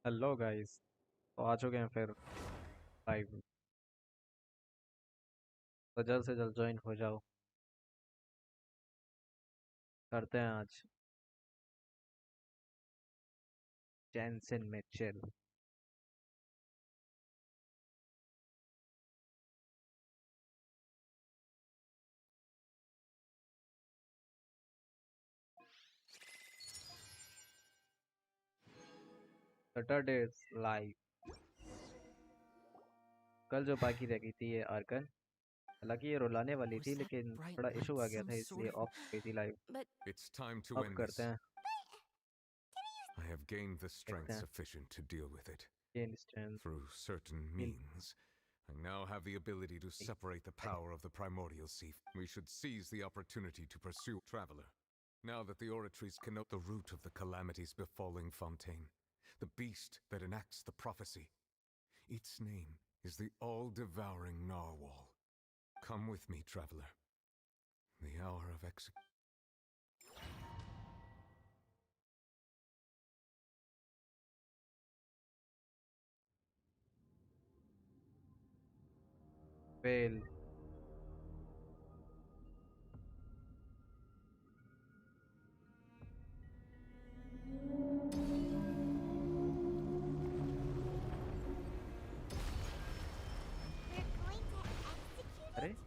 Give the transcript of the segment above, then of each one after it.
Hello guys. तो आ चुके हैं फिर लाइव। तो जल्द से जल्द ज्वाइन हो जाओ। करते हैं आज जेनसिन में चिल। Saturday live. कल जो बाकी रह गई थी ये आर्कन, हालांकि ये रुलाने वाली Was थी that लेकिन bright थोड़ा light इशू आ गया some था sort इसलिए of... ऑफ हो गई थी live. But It's time to अब end करते this. हैं। I have gained the strength देखते हैं। sufficient to deal with it. Gain strength Through certain means, I now have the ability to separate the power of the primordial sea. We should seize the opportunity to pursue Traveler. Now that the oratories connote the root of the calamities befalling Fontaine, the beast that enacts the prophecy. Its name is the all-devouring narwhal. Come with me, Traveler. The hour of execution. Fail. We're going to execute अरे it?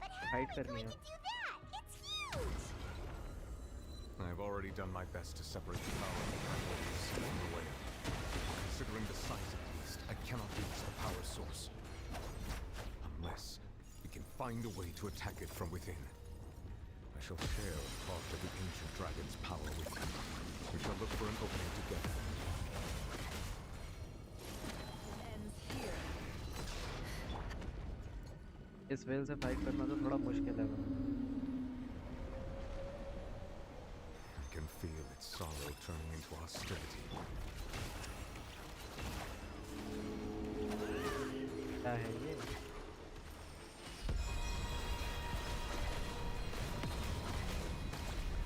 But how are hide we करनी going है। to do that? It's huge! I've already done my best to separate the power of the primordial sea from the whale. Considering the size of the beast, I cannot reach the power source. Unless we can find a way to attack it from within. I shall share a part of the ancient dragon's power with you. We shall look for an opening together. ends here. इस well से fight करना तो थोड़ा मुश्किल है। I can feel its sorrow turning into hostility. क्या है ये?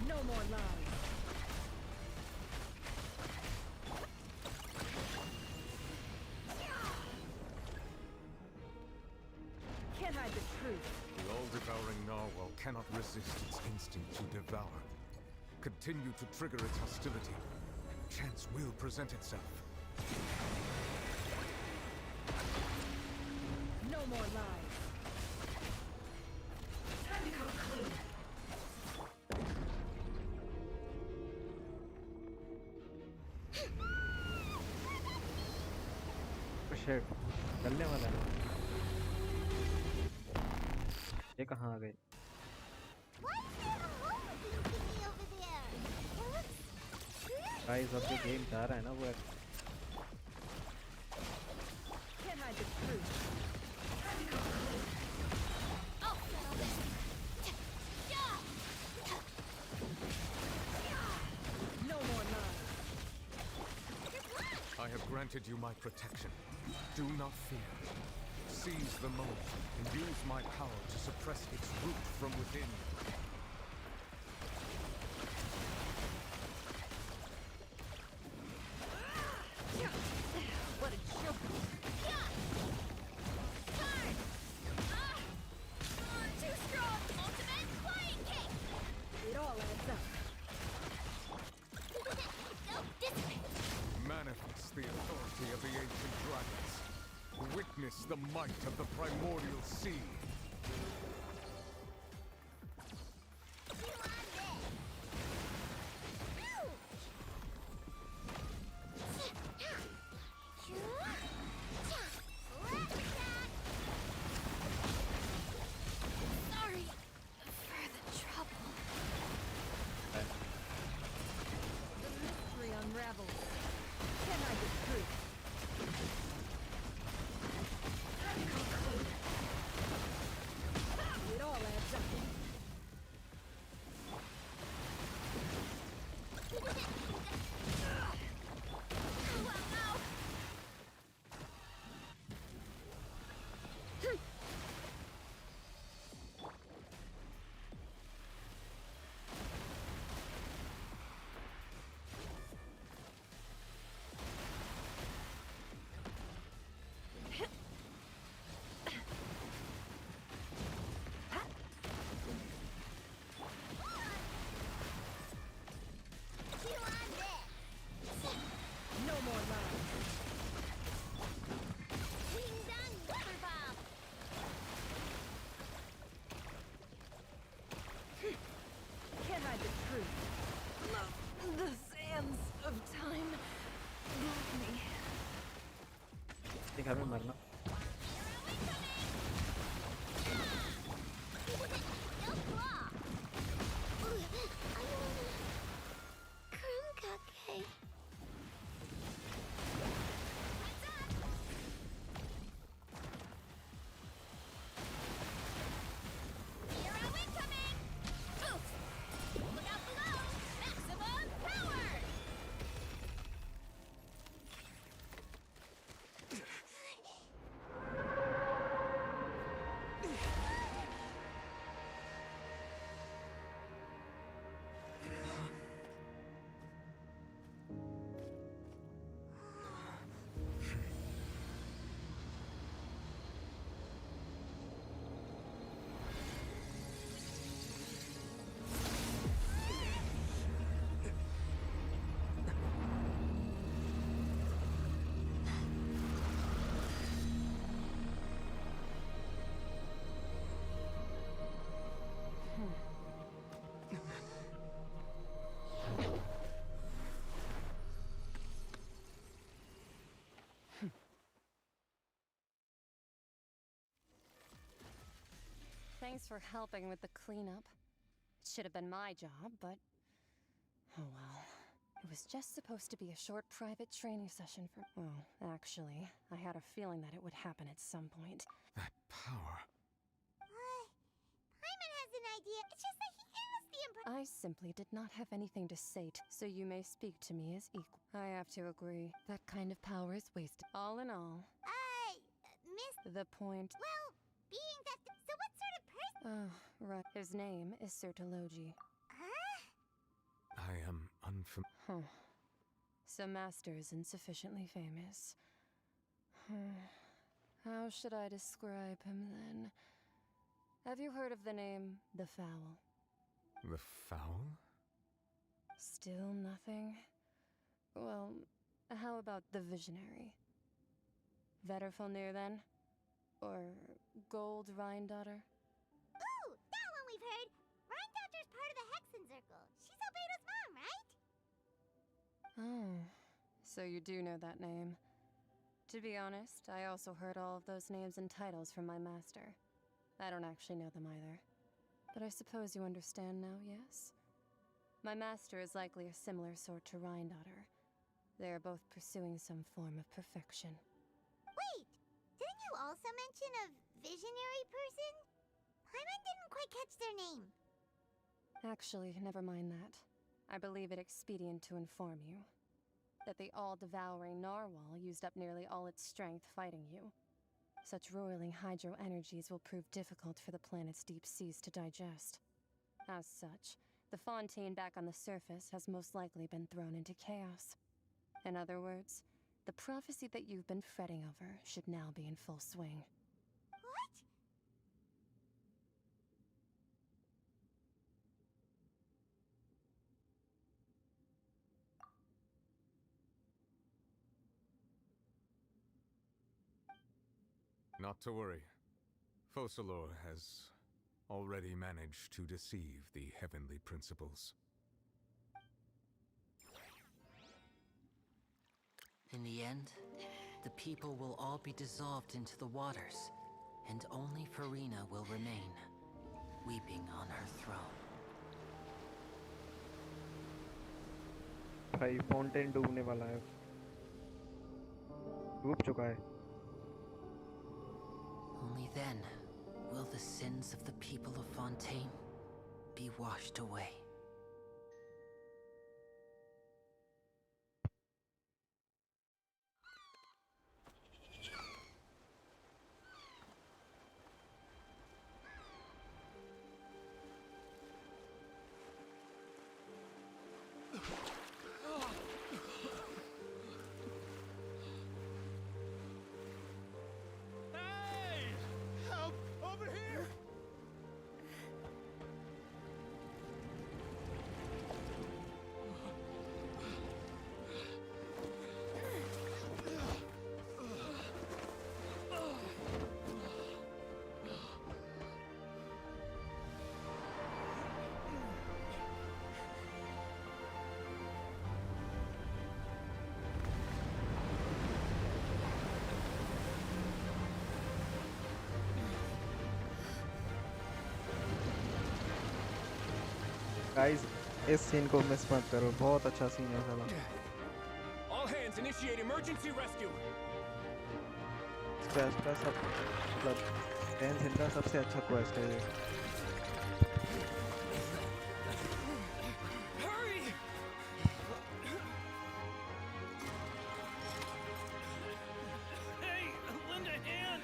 No more lies. Can't hide the truth. The all-devouring narwhal cannot resist its instinct to devour. Continue to trigger its hostility. Chance will present itself. No more lies. Time to come clean. Shit, चलने वाला है। ये कहाँ आ गए? What's that hole-looking thingy over there? It looks really guys अब जो weird. Game जा रहा है ना वो Can't hide the truth. I'll settle this. No more lies. You're blocked! I have granted you my protection. Do not fear. Seize the moment and use my power to suppress its root from within. What a joke. Darn! Too strong! Ultimate flying kick! It all adds up. Go dissipate! Manifest the authority of the ancient dragons. Witness the might of the primordial sea. Chew on this! Ouch! Sorry for the trouble. The mystery unravels. Can't hide the truth. अच्छा में मरना। Thanks for helping with the cleanup. It should have been my job, but... oh well. It was just supposed to be a short private training session for... well, actually, I had a feeling that it would happen at some point. That power. Paimon has an idea. It's just that he is the Emperor. I simply did not have anything to say so you may speak to me as equal. I have to agree. That kind of power is wasted. All in all... Miss... the point... well, being that... so what sort of person... oh, right. His name is Sertologi. Huh? I am unfamiliar. Huh. So Master is insufficiently famous. How should I describe him then? Have you heard of the name The Fowl? The foul? Still nothing? Well, how about the Visionary? Vetterfulnir then? Or Gold Rhine-daughter? Ooh, that one we've heard. Rhine-daughter's part of the Hexen Circle. She's Albedo's mom, right? Oh, so you do know that name. To be honest, I also heard all of those names and titles from my master. I don't actually know them either. But I suppose you understand now, yes? My master is likely a similar sort to Rhine-daughter. They are both pursuing some form of perfection. Wait, didn't you also mention a visionary person? Paimon didn't quite catch their name. Actually, never mind that. I believe it expedient to inform you that the all-devouring narwhal used up nearly all its strength fighting you. Such roiling hydro energies will prove difficult for the planet's deep seas to digest. As such, the Fontaine back on the surface has most likely been thrown into chaos. In other words, the prophecy that you've been fretting over should now be in full swing. What? Not to worry. Focalor has already managed to deceive the heavenly principles. In the end, the people will all be dissolved into the waters, and only Farina will remain, weeping on her throne. भाई fountain डूबने वाला है, डूब चुका है। Only then will the sins of the people of Fontaine be washed away. Guys इस scene को miss मत करो, बहुत अच्छा सीन है साला। All hands initiate emergency rescue. Quest का सब मतलब गेंशिन का सबसे अच्छा क्वेस्ट है ये। Hurry! Hey, lend a hand.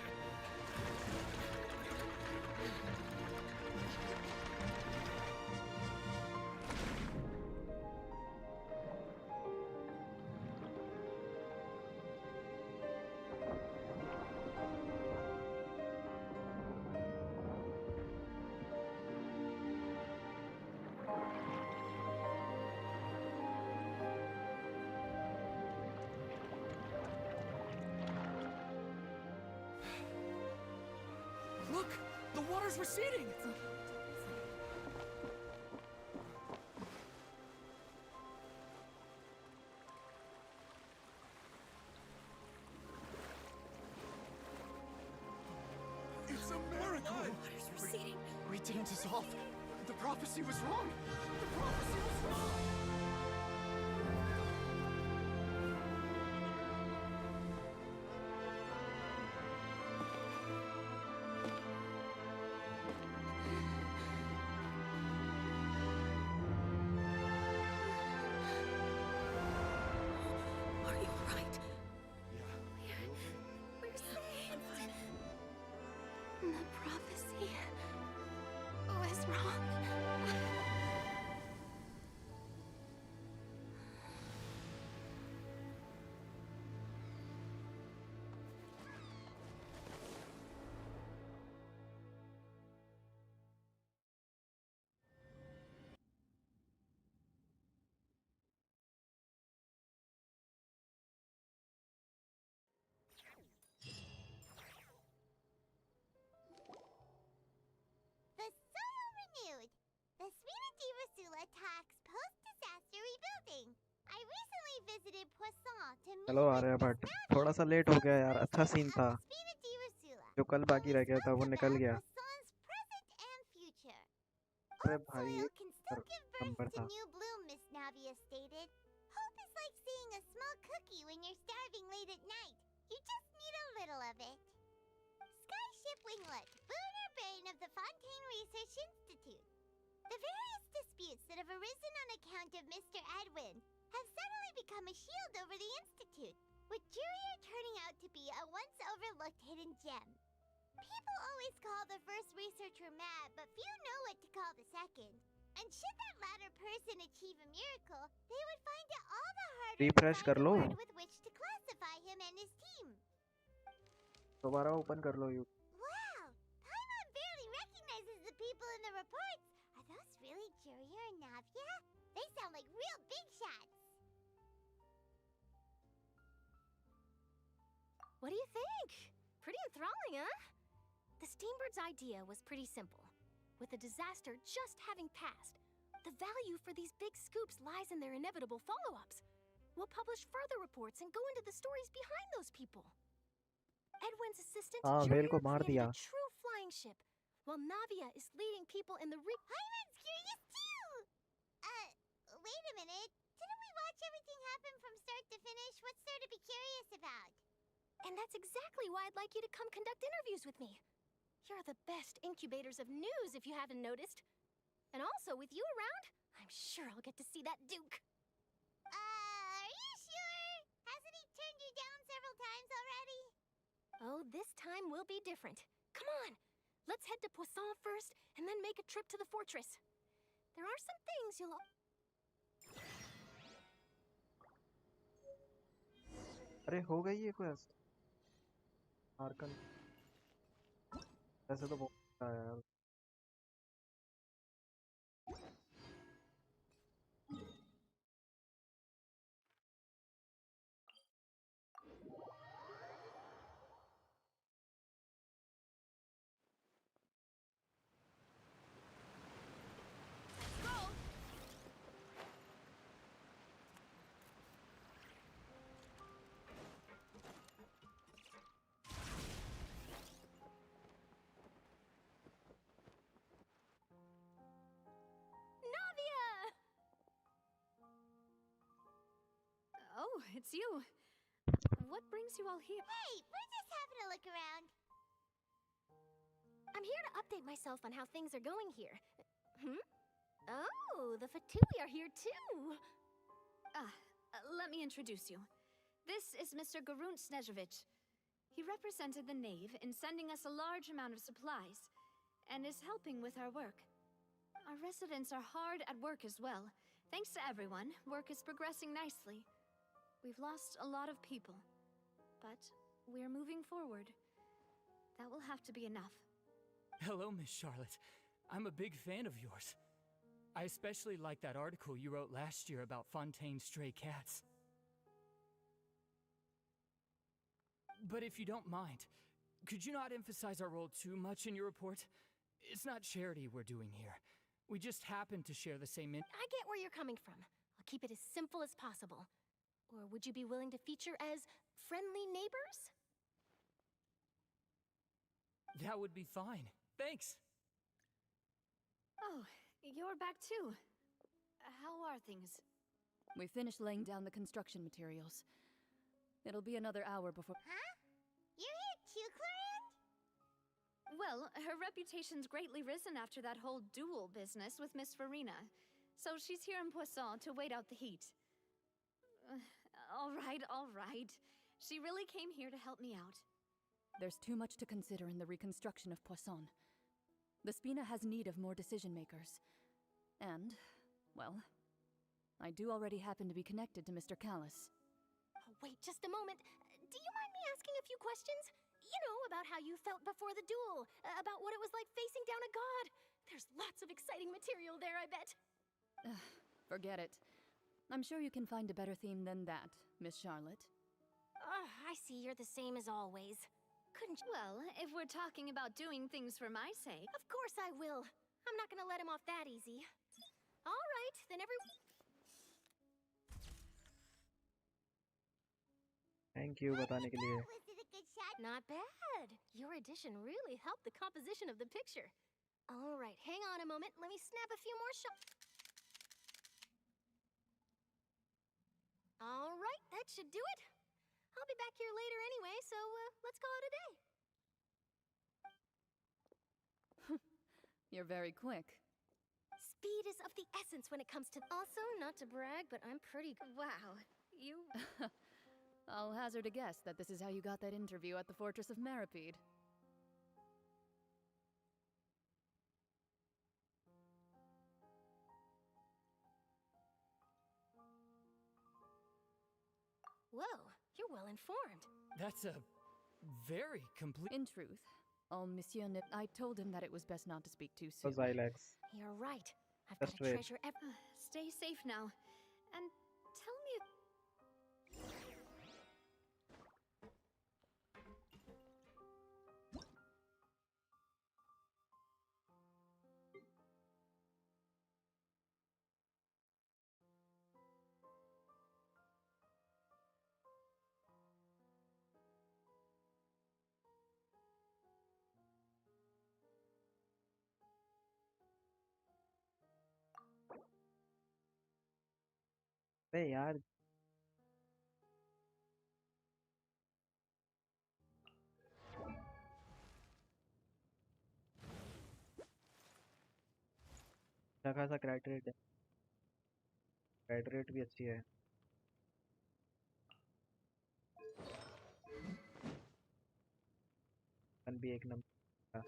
Look, the water's receding. It's a miracle. Water's receding. We didn't dissolve. The prophecy was wrong. The prophecy was wrong. Are you alright? We're saved. The prophecy was wrong. The soil renewed. The Svina di Rasula tax post-disaster rebuilding. I recently visited Poisson to meet चलो आ रहे हैं but थोड़ा सा late हो गया यार। अच्छा scene था, Svina di Rasula. जो कल बाकी रह गया था वो निकल गया। Poisson's present and future. अरे Old भाई soil ये can still give birth number to था। new bloom, Miss Navia stated. Hope is like seeing a small cookie when you're starving late at night. You just need a little of it. Skyship Winglet, Booner Brain of the Fontaine Research Institute. The various disputes that have arisen on account of Mr. Edwin have suddenly become a shield over the Institute, with Jurier turning out to be a once overlooked hidden gem. People always call the first researcher mad, but few know what to call the second. And should that latter person achieve a miracle, they would find it all the harder Refresh to कर find a low. word with which to classify him and his team. दोबारा open कर लो you. Wow! Paimon barely recognizes the people in the reports. Are those really Jurier and Navia? They sound like real big shots. What do you think? Pretty enthralling, huh? The Steambird's idea was pretty simple. With the disaster just having passed, the value for these big scoops lies in their inevitable follow-ups. We'll publish further reports and go into the stories behind those people. Edwin's assistant, हाँ well को Jurier, मार created दिया। a true flying ship, while Navia is leading people in the Paimon's curious too! Wait a minute. Didn't we watch everything happen from start to finish? What's there to be curious about? And that's exactly why I'd like you to come conduct interviews with me. You're the best incubators of news, if you haven't noticed. And also, with you around, I'm sure I'll get to see that Duke. Are you sure? Hasn't he turned you down several times already? Oh, this time will be different. Come on, let's head to Poisson first, and then make a trip to the fortress. There are some things you'll... अरे हो गई ये quest Arkan. ऐसे तो बहुत अच्छा है यार। it's you. What brings you all here? Hey, we're just having a look around. I'm here to update myself on how things are going here. Oh, the Fatui are here too. Let me introduce you. This is Mr. Garunt Snezhevich. He represented the Knave in sending us a large amount of supplies, and is helping with our work. Our residents are hard at work as well. Thanks to everyone, work is progressing nicely. We've lost a lot of people, but we're moving forward. That will have to be enough. Hello, Miss Charlotte. I'm a big fan of yours. I especially like that article you wrote last year about Fontaine's stray cats. But if you don't mind, could you not emphasize our role too much in your report? It's not charity we're doing here. We just happen to share the same I get where you're coming from. I'll keep it as simple as possible. Or would you be willing to feature as friendly neighbors? That would be fine. Thanks. Oh, you're back too. How are things? We finished laying down the construction materials. It'll be another hour before... Huh? You're here too, Clarence? Well, her reputation's greatly risen after that whole duel business with Miss Farina. So she's here in Poisson to wait out the heat. All right. She really came here to help me out. There's too much to consider in the reconstruction of Poisson. The Spina has need of more decision-makers. And, well, I do already happen to be connected to Mr. Callis. Oh, wait just a moment. Do you mind me asking a few questions? You know, about how you felt before the duel, about what it was like facing down a god. There's lots of exciting material there, I bet. Forget it. I'm sure you can find a better theme than that, Miss Charlotte. I see you're the same as always. Couldn't you? Well, if we're talking about doing things for my sake... Of course I will. I'm not gonna let him off that easy. All right, then Thank you बताने के लिए. Was it a good shot? Not bad. Your addition really helped the composition of the picture. All right, hang on a moment. Let me snap a few more shots. All right, that should do it. I'll be back here later anyway, so let's call it a day. You're very quick. Speed is of the essence when it comes to... Also, not to brag, but I'm pretty... Wow, you... I'll hazard a guess that this is how you got that interview at the Fortress of Meripede. Whoa, you're well informed. That's a very complete... In truth, I told him that it was best not to speak too soon. Zylax. You're right. I've got Just to wait. treasure every... Stay safe now. And tell me if... अरे यार अच्छा खासा क्राइट rate है. क्राइट rate भी अच्छी है. Gun भी एक नंबर.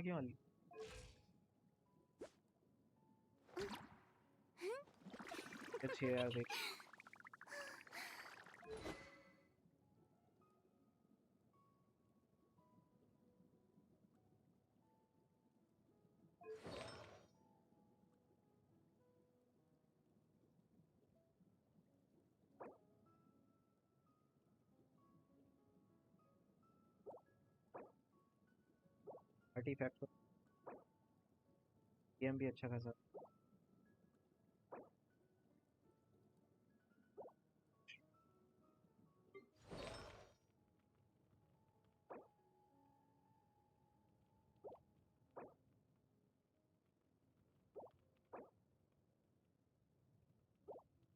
क्यों वाली अच्छी है यार देख. आर्टिफैक्ट गेम भी अच्छा खासा.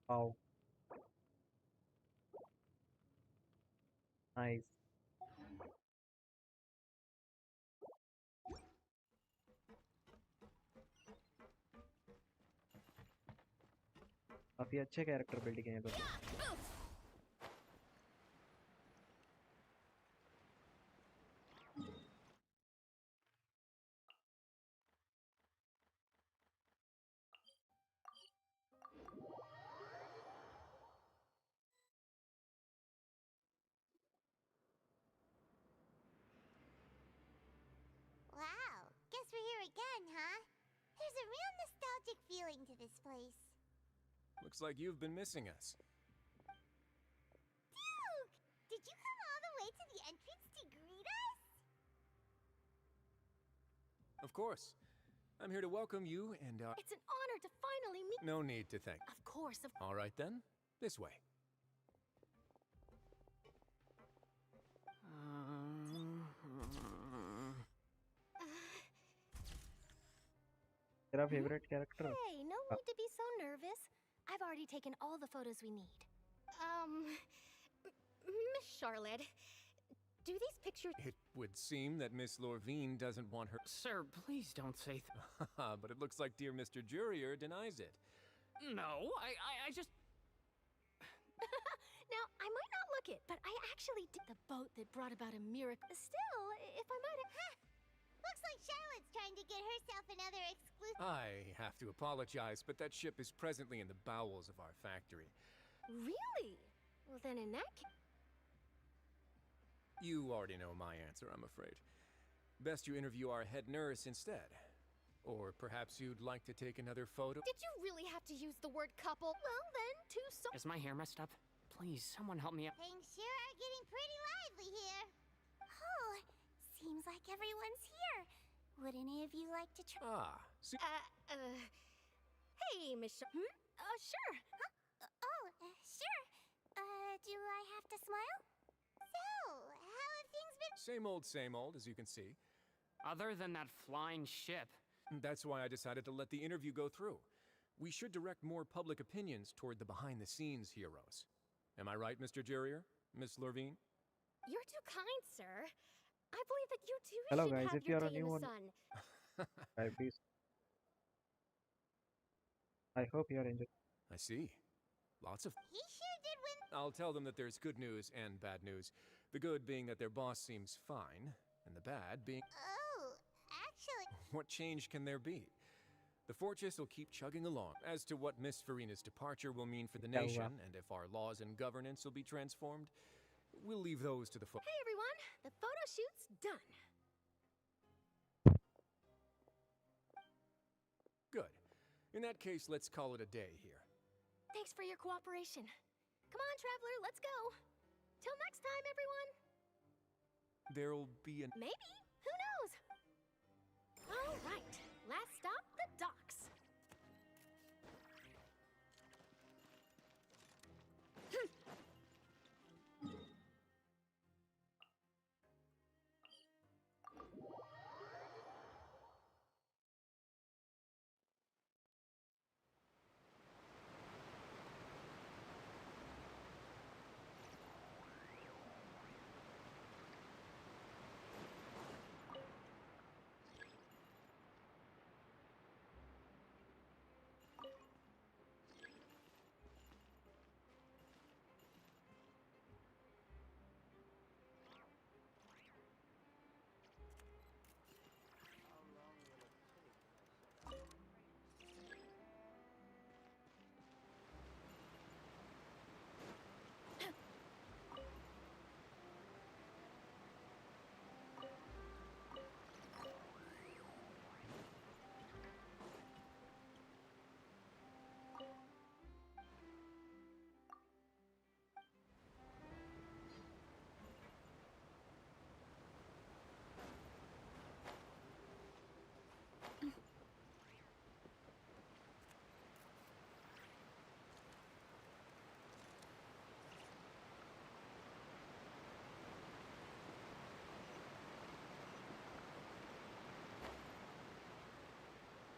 Wow, nice. काफी अच्छे कैरेक्टर बिल्ड किए हैं तो। Wow, guess we're here again, huh? There's a real nostalgic feeling to this place. Looks like you've been missing us. Duke! Did you come all the way to the entrance to greet us? Of course. I'm here to welcome you and, It's an honor to finally meet. no need to thank. Of course, of All right then, this way. तेरा favourite character? Hey, no need to be so nervous. I've already taken all the photos we need. Miss Charlotte, do these pictures... It would seem that Miss Lorvine doesn't want her. Sir, please don't say But it looks like dear Mr. Jurier denies it. No, I just... Now, I might not look it, but I actually did the boat that brought about a miracle. Still, if I might have... Looks like Charlotte's trying to get herself another exclusive. I have to apologize, but that ship is presently in the bowels of our factory. Really? Well, then in that case... You already know my answer, I'm afraid. Best you interview our head nurse instead. Or perhaps you'd like to take another photo? Did you really have to use the word couple? Well, then, two so... Is my hair messed up? Please, someone help me out. Things sure are getting pretty lively here. Oh, seems like everyone's here. Would any of you like to try? Ah, see. Hey, Miss Sure. Huh? Sure. Do I have to smile? So, how have things been? Same old, as you can see. Other than that flying ship. That's why I decided to let the interview go through. We should direct more public opinions toward the behind-the-scenes heroes. Am I right, Mr. Jurier? Miss Lorvine? You're too kind, sir. I believe that you two Hello should guys, have if you your are a day in new the one, sun. please. I hope you are enjoying. I see. Lots of... He sure did win. I'll tell them that there's good news and bad news. The good being that their boss seems fine, and the bad being... Oh, actually... What change can there be? The fortress will keep chugging along. As to what Miss Farina's departure will mean for the nation, and if our laws and governance will be transformed, we'll leave those to the Hey, everyone. The photo shoot's done. Good. In that case, let's call it a day here. Thanks for your cooperation. Come on, Traveler, let's go. Till next time, everyone. There'll be an... Maybe. Who knows? All right. Last stop, the docks.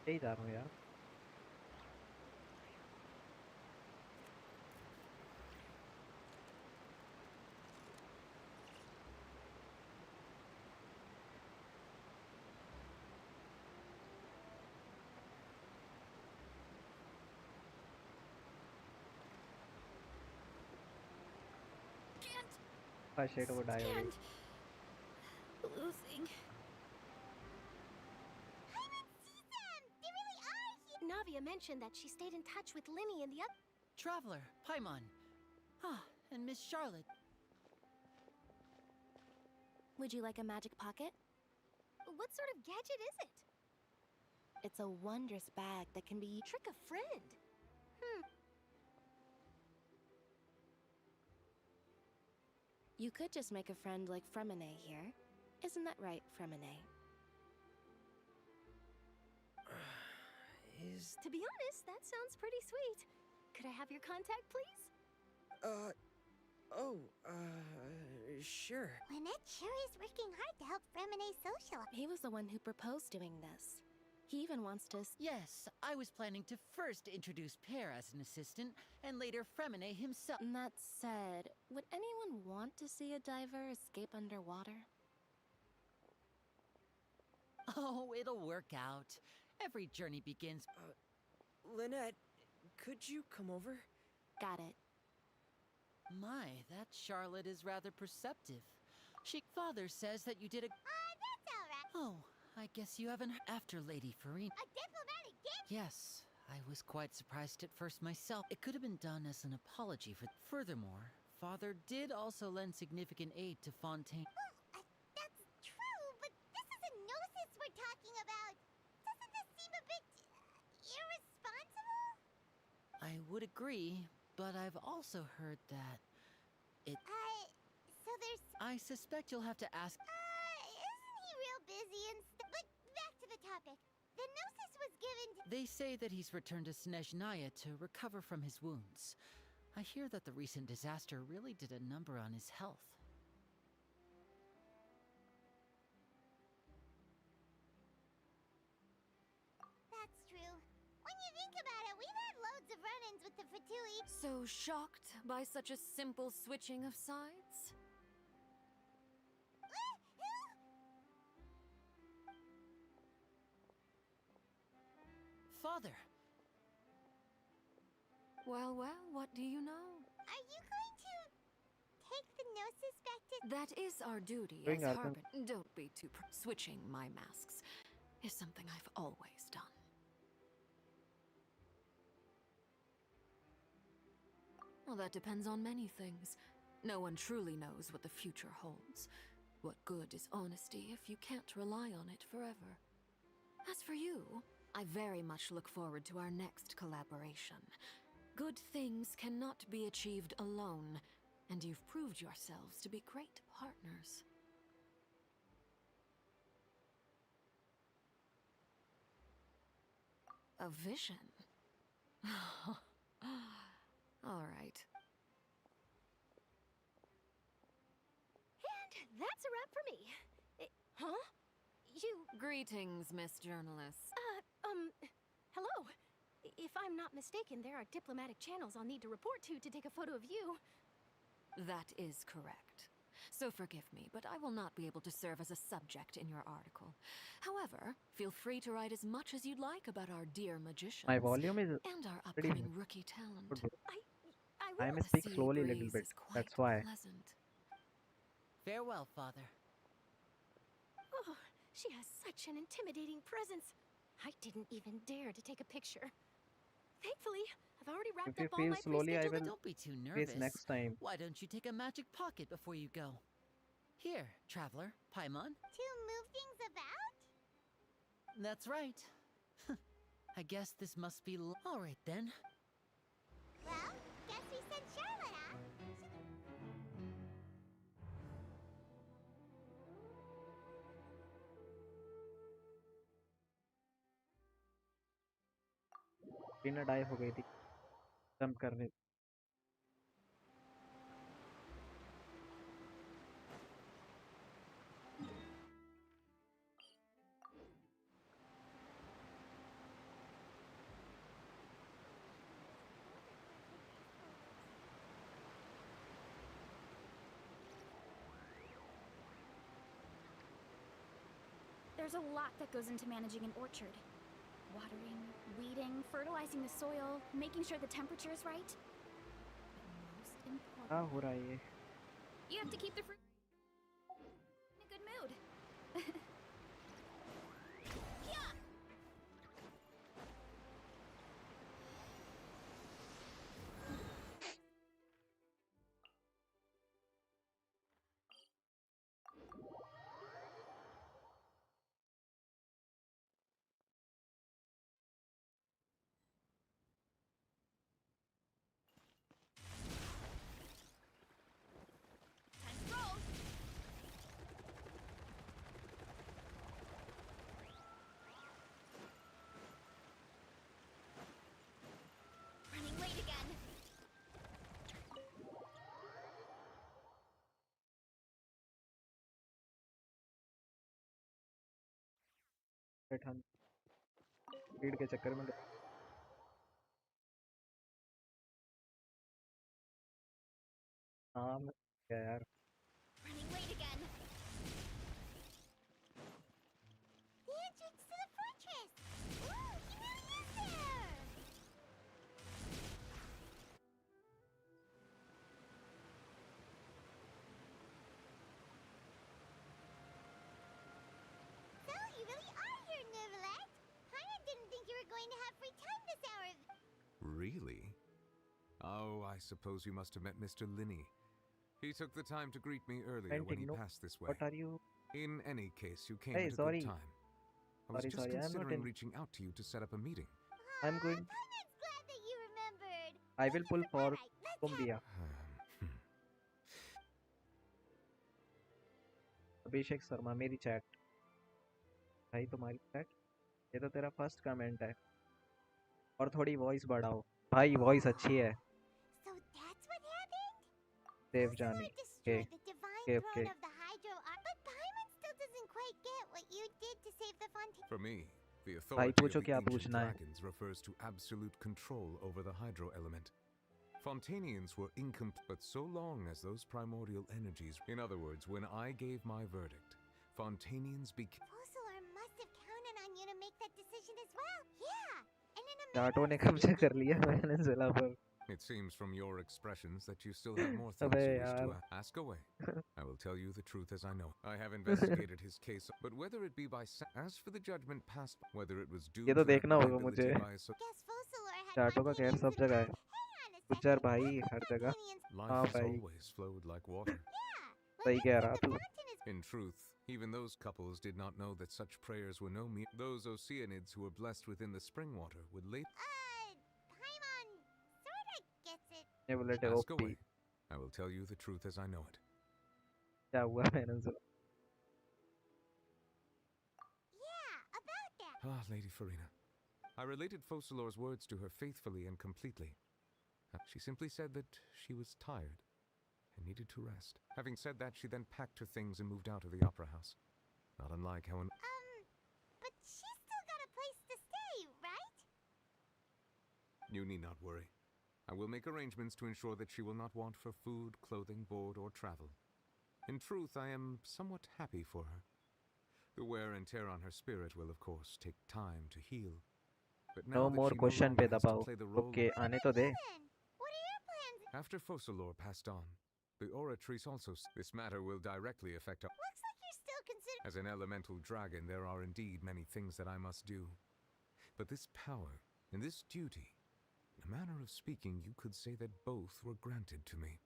यही जा रहा हूँ यार. का शेट वो die हो गई. Losing. They really are here. Navia mentioned that she stayed in touch with Linny and the other. Traveler, Paimon. Ah, and Miss Charlotte. Would you like a magic pocket? What sort of gadget is it? It's a wondrous bag that can be Trick a friend. You could just make a friend like Fremine here. Isn't that right, Fremine? To be honest, that sounds pretty sweet. Could I have your contact, please? Sure. Lynette sure is working hard to help Fremine social. He was the one who proposed doing this. He even wants to Yes, I was planning to first introduce Pear as an assistant, and later Fremine himself. That said, would anyone want to see a diver escape underwater? Oh, it'll work out. Every journey begins. Lynette, could you come over? Got it. My, that Charlotte is rather perceptive. Father says that you did a... That's alright. Oh, I guess you haven't... After Lady Farine. A diplomatic gift? Yes, I was quite surprised at first myself. It could have been done as an apology for... Furthermore, Father did also lend significant aid to Fontaine. Well, that's true, but this is a gnosis we're talking about. Doesn't this seem a bit irresponsible? I would agree, but I've also heard that So there's... I suspect you'll have to ask... Isn't he real busy and stuff? But back to the topic. The gnosis was given to... They say that he's returned to Snezhnaya to recover from his wounds. I hear that the recent disaster really did a number on his health. That's true. When you think about it, we've had loads of run-ins with the Fatui. So shocked by such a simple switching of sides? Father! Well, what do you know? Are you going to take the gnosis back to... That is our duty Bring as Arkham. Harbin. Don't be too... Switching my masks is something I've always done. Well, that depends on many things. No one truly knows what the future holds. What good is honesty if you can't rely on it forever? As for you, I very much look forward to our next collaboration. Good things cannot be achieved alone, and you've proved yourselves to be great partners. A vision? All right. And that's a wrap for me. Huh? You... Greetings, Miss Journalist. Hello. If I'm not mistaken, there are diplomatic channels I'll need to report to take a photo of you. That is correct. So forgive me, but I will not be able to serve as a subject in your article. However, feel free to write as much as you'd like about our dear magicians. My volume is and our pretty upcoming rookie talent. good. I I will... may speak Sea slowly a little breeze bit. is quite That's why. pleasant. Farewell, Father. Oh, she has such an intimidating presence. I didn't even dare to take a picture. Thankfully, I've already wrapped If you up all feel my slowly, I pre-scheduled... will Don't be too face nervous. next time. Why don't you take a magic pocket before you go? Here, Traveler, Paimon. To move things about? That's right. I guess this must be all right then. Well, guess we sent Charlotte off. Tina die हो गई थी jump करने. There's a lot that goes into managing an orchard. Watering, weeding, fertilizing the soil, making sure the temperature is right. But most important... क्या हो रहा है ये? You have to keep the fruit in a good mood. Yeah. Time to roll. Running late again. But हम speed के चक्कर में हाँ क्या यार Running late again. The entrance to the fortress! Ooh, he really is there! So, you really are here, Nervalette? Paimon didn't think you were going to have free time this hour. Really? Oh, I suppose you must have met Mr. Linney. He took the time to greet me earlier when he no. passed this way. What are you? In any case, you came Hey, at a sorry. good time. I was just Sorry, I'm not considering in. reaching out to you to set up a meeting. I'm going. Paimon's glad that you remembered. I will pull for Alright, let's have Kumbia. Abhishek Sharma मेरी chat भाई तुम्हारी chat ये तो तेरा first comment है और थोड़ी voice बढ़ाओ भाई वॉइस अच्छी है So that's what happened? Dev Focalor जानी destroyed the divine okay, throne okay. of the Hydro Arc, but Paimon still doesn't quite get what you did to save the Fontaine. For me, the भाई authority of पूछो the क्या ancient पूछना है dragons refers to absolute control over the hydro element. Fontanians were incomplete, but so long as those primordial energies... In other words, when I gave my verdict, Fontanians became... Focalor must have counted on you to make that decision as well. Yeah, and in a ditto manner ने of कब्जा कर लिया मैंने जिला पर It seems from your expressions that you still have more things अबे you wish to यार ask away. I will tell you the truth as I know. I have investigated his case, but whether it be by... As for the judgment passed, whether it was due ये to तो देखना होगा liability मुझे by... guess Focalor had ditto का कहर Fontanians सब in जगह है mind. Hang on a Gujjar second. भाई What हर were जगह Fontanians? Life हाँ has भाई always flowed like water. Yeah, when सही you कह said रहा the तू fountain is In truth, even those couples did not know that such prayers were no mere... Those Oceanids who were blessed within the spring water would late... Paimon sorta gets it. ये bullet है Ask OP away. I will tell you the truth as I know it. क्या हुआ मैंने जिला Yeah, about that. Ah, Lady Farina. I related Focalor's words to her faithfully and completely. She simply said that she was tired and needed to rest. Having said that, she then packed her things and moved out of the opera house. Not unlike how an... But she's still got a place to stay, right? You need not worry. I will make arrangements to ensure that she will not want for food, clothing, board, or travel. In truth, I am somewhat happy for her. The wear and tear on her spirit will, of course, take time to heal. But now know that more she no question पे longer has to दबाओ play the role okay of... आने तो दे Then, what are your plans? After Focalor passed on, the Oratrice also... This matter will directly affect our... Looks like you're still considering. As an elemental dragon, there are indeed many things that I must do. But this power and this duty, in a manner of speaking, you could say that both were granted to me.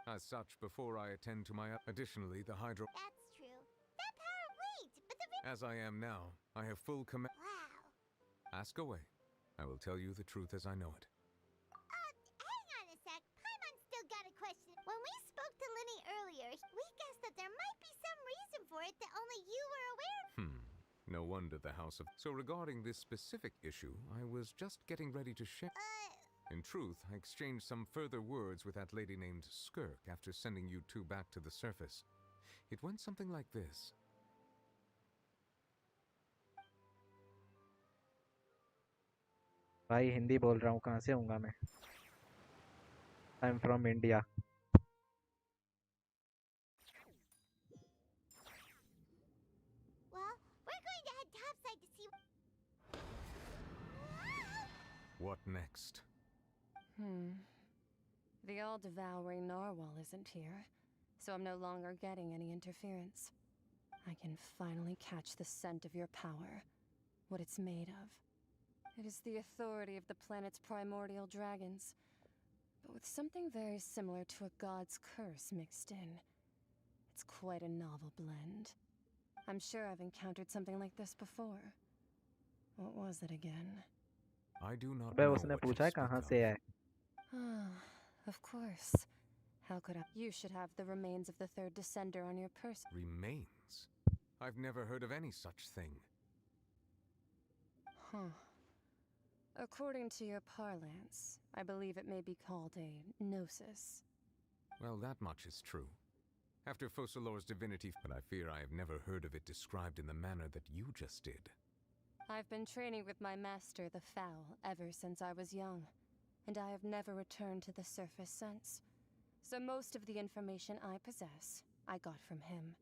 As such, before I attend to my... Additionally, the Hydro... That's true. That power, wait, but the. As I am now, I have full command... Wow. Ask away. I will tell you the truth as I know it. Hang on a sec. Paimon still got a question. When we spoke to Linny earlier, we guessed that there might be some reason for it that only you were aware of. No wonder the House of... So regarding this specific issue, I was just getting ready to share... In truth, I exchanged some further words with that lady named Skirk after sending you two back to the surface. It went something like this. भाई हिंदी बोल रहा हूँ कहाँ से आऊँगा मैं I am from India Well, we're going to head topside to see. What next? The all-devouring narwhal isn't here, so I'm no longer getting any interference. I can finally catch the scent of your power, what it's made of. It is the authority of the planet's primordial dragons, but with something very similar to a god's curse mixed in. It's quite a novel blend. I'm sure I've encountered something like this before. What was it again? I do not अबे know उसने what you पूछा है speak कहाँ of. से है. Of course. How could I? You should have the remains of the third descender on your person. Remains? I've never heard of any such thing. Huh. According to your parlance, I believe it may be called a gnosis. Well, that much is true. After Focalor's divinity, but I fear I have never heard of it described in the manner that you just did. I've been training with my master, the Foul, ever since I was young, and I have never returned to the surface since. So most of the information I possess, I got from him.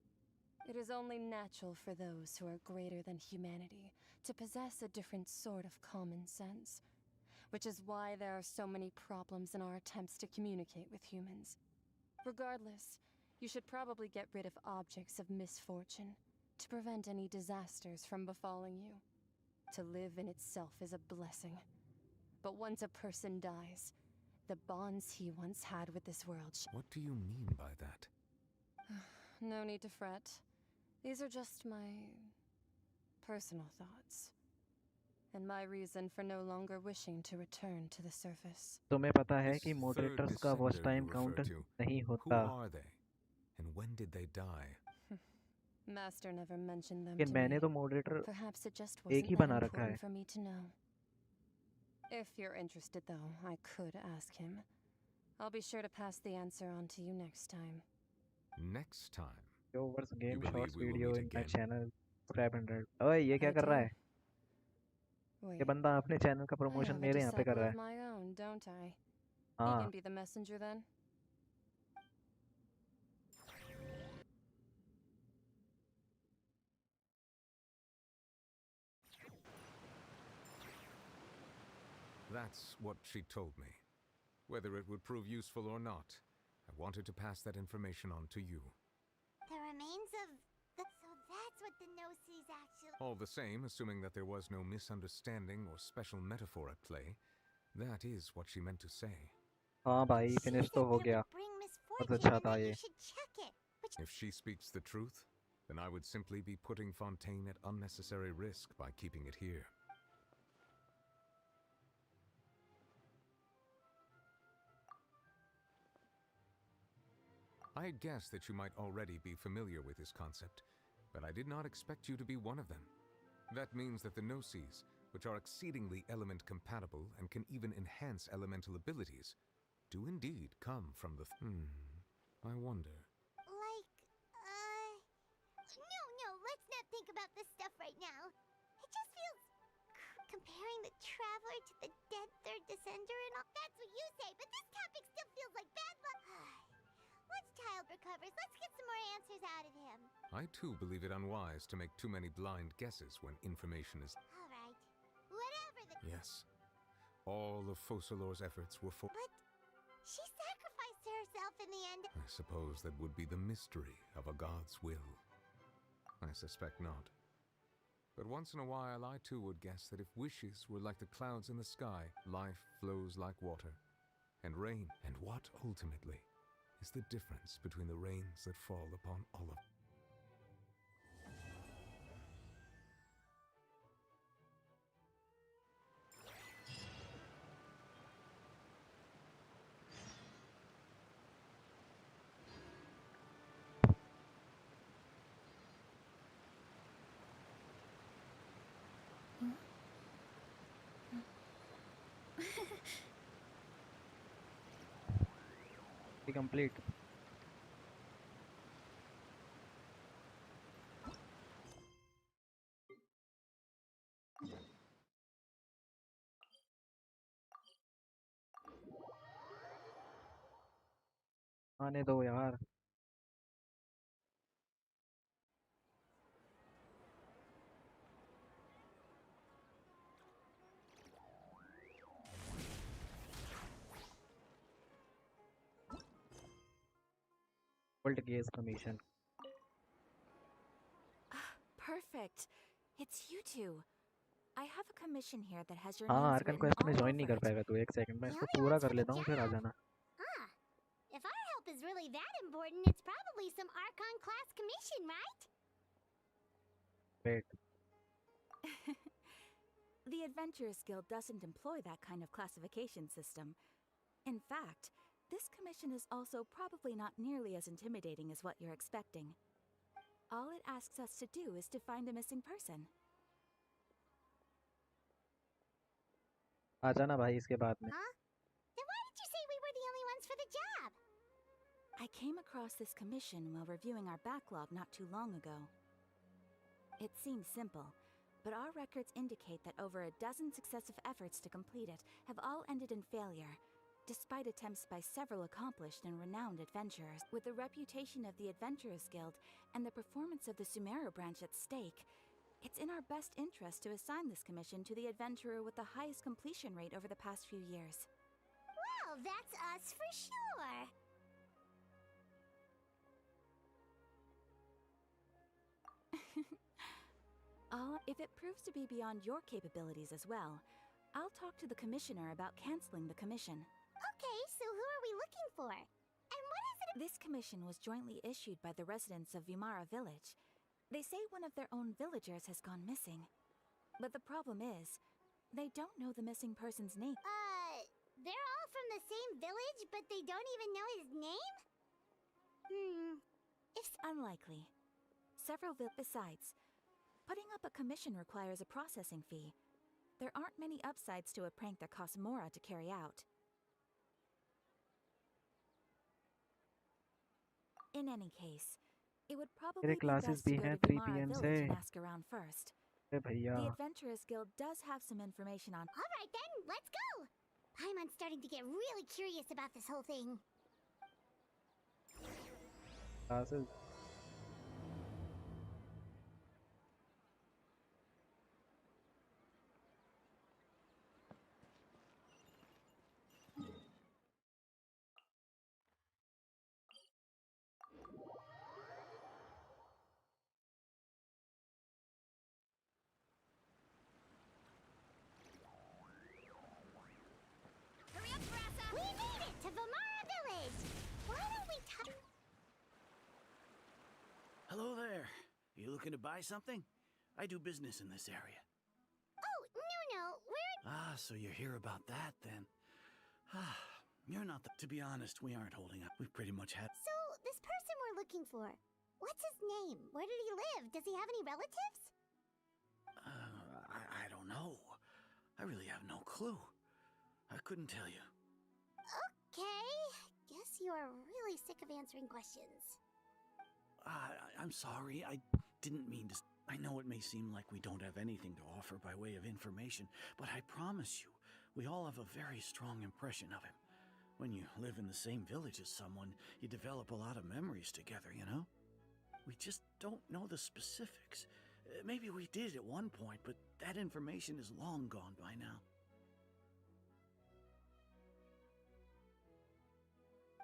It is only natural for those who are greater than humanity to possess a different sort of common sense, which is why there are so many problems in our attempts to communicate with humans. Regardless, you should probably get rid of objects of misfortune to prevent any disasters from befalling you. To live in itself is a blessing. But once a person dies, the bonds he once had with this world. What do you mean by that? No need to fret. These are just my personal thoughts. And my reason for no longer wishing to return to the surface. तुम्हें पता है कि This third moderators का watch descender time you count refer to, नहीं who होता. are they? And when did they die? Master never mentioned them लेकिन to मैंने me. तो moderator Perhaps it just एक wasn't ही that बना रखा है. important for me to know. If you're interested, though, I could ask him. I'll be sure to pass the answer on to you next time. Next time? Viewers game believe shorts we will video meet in my again? channel. Subscribe 100. ओए ये क्या I कर रहा do. है? ये Wait, बंदा अपने channel का I प्रमोशन have a मेरे यहाँ पे कर disciple रहा of है. my own, don't I? He हाँ. can be the messenger then. That's what she told me. Whether it would prove useful or not, I wanted to pass that information on to you. The remains of the... So that's what the Gnosis actually... All the same, assuming that there was no misunderstanding or special metaphor at play, that is what she meant to say. हाँ भाई She finish said तो हो that गया. would bring बहुत misfortune अच्छा and था that ये. you should check it. Which... If she speaks the truth, then I would simply be putting Fontaine at unnecessary risk by keeping it here. I had guessed that you might already be familiar with this concept, but I did not expect you to be one of them. That means that the Gnosis, which are exceedingly element compatible and can even enhance elemental abilities, do indeed come from the... I wonder. Like, No, let's not think about this stuff right now. It just feels... Comparing the Traveler to the dead third descender and all... That's what you say, but this topic still feels like bad luck. Once Child recovers, let's get some more answers out of him. I too believe it unwise to make too many blind guesses when information is... Alright. Whatever the... Yes. All of Focalor's efforts were for... But she sacrificed herself in the end. I suppose that would be the mystery of a god's will. I suspect not. But once in a while I too would guess that if wishes were like the clouds in the sky, life flows like water. And rain. And what, ultimately, is the difference between the rains that fall upon all of... Be complete. आने दो यार. Old case commission. Perfect. It's you two. I have a commission here that has your हाँ names Arkan written quest में all join नहीं over कर it. पाएगा तू 1 second में He इसको only पूरा wants कर for the लेता हूँ फिर आ job. जाना. Ah, if our help is really that important, it's probably some Archon class commission, right? Wait. The Adventurers Guild doesn't employ that kind of classification system. In fact, this commission is also probably not nearly as intimidating as what you're expecting. All it asks us to do is to find a missing person. आ जाना भाई इसके बाद में. Huh? Then why did you say we were the only ones for the job? I came across this commission while reviewing our backlog not too long ago. It seems simple, but our records indicate that over a dozen successive efforts to complete it have all ended in failure, despite attempts by several accomplished and renowned adventurers. With the reputation of the Adventurers Guild and the performance of the Sumeru branch at stake, it's in our best interest to assign this commission to the adventurer with the highest completion rate over the past few years. Well, that's us for sure. If it proves to be beyond your capabilities as well, I'll talk to the commissioner about canceling the commission. Okay, so who are we looking for? And what is it? This commission was jointly issued by the residents of Vimara village. They say one of their own villagers has gone missing. But the problem is, they don't know the missing person's name. They're all from the same village, but they don't even know his name? It's unlikely. Besides, putting up a commission requires a processing fee. There aren't many upsides to a prank that costs Mora to carry out. In any case, it would probably मेरे be classes best to भी go हैं to 3 Vimara PM village से. and ask around first. अरे भैया. The Adventurers Guild does have some information on. All right then, let's go. Paimon's starting to get really curious about this whole thing. Classes. Hurry up, Brassa! We made it to Vimara village. Why don't we Hello there. You looking to buy something? I do business in this area. Oh, no, we're... Ah, so you're here about that then. Ah, you're not the... To be honest, we aren't holding up. We've pretty much had... So, this person we're looking for, what's his name? Where did he live? Does he have any relatives? I don't know. I really have no clue. I couldn't tell you. Okay. Guess you are really sick of answering questions. I'm sorry. I didn't mean to... I know it may seem like we don't have anything to offer by way of information, but I promise you, we all have a very strong impression of him. When you live in the same village as someone, you develop a lot of memories together, you know? We just don't know the specifics. Maybe we did at one point, but that information is long gone by now.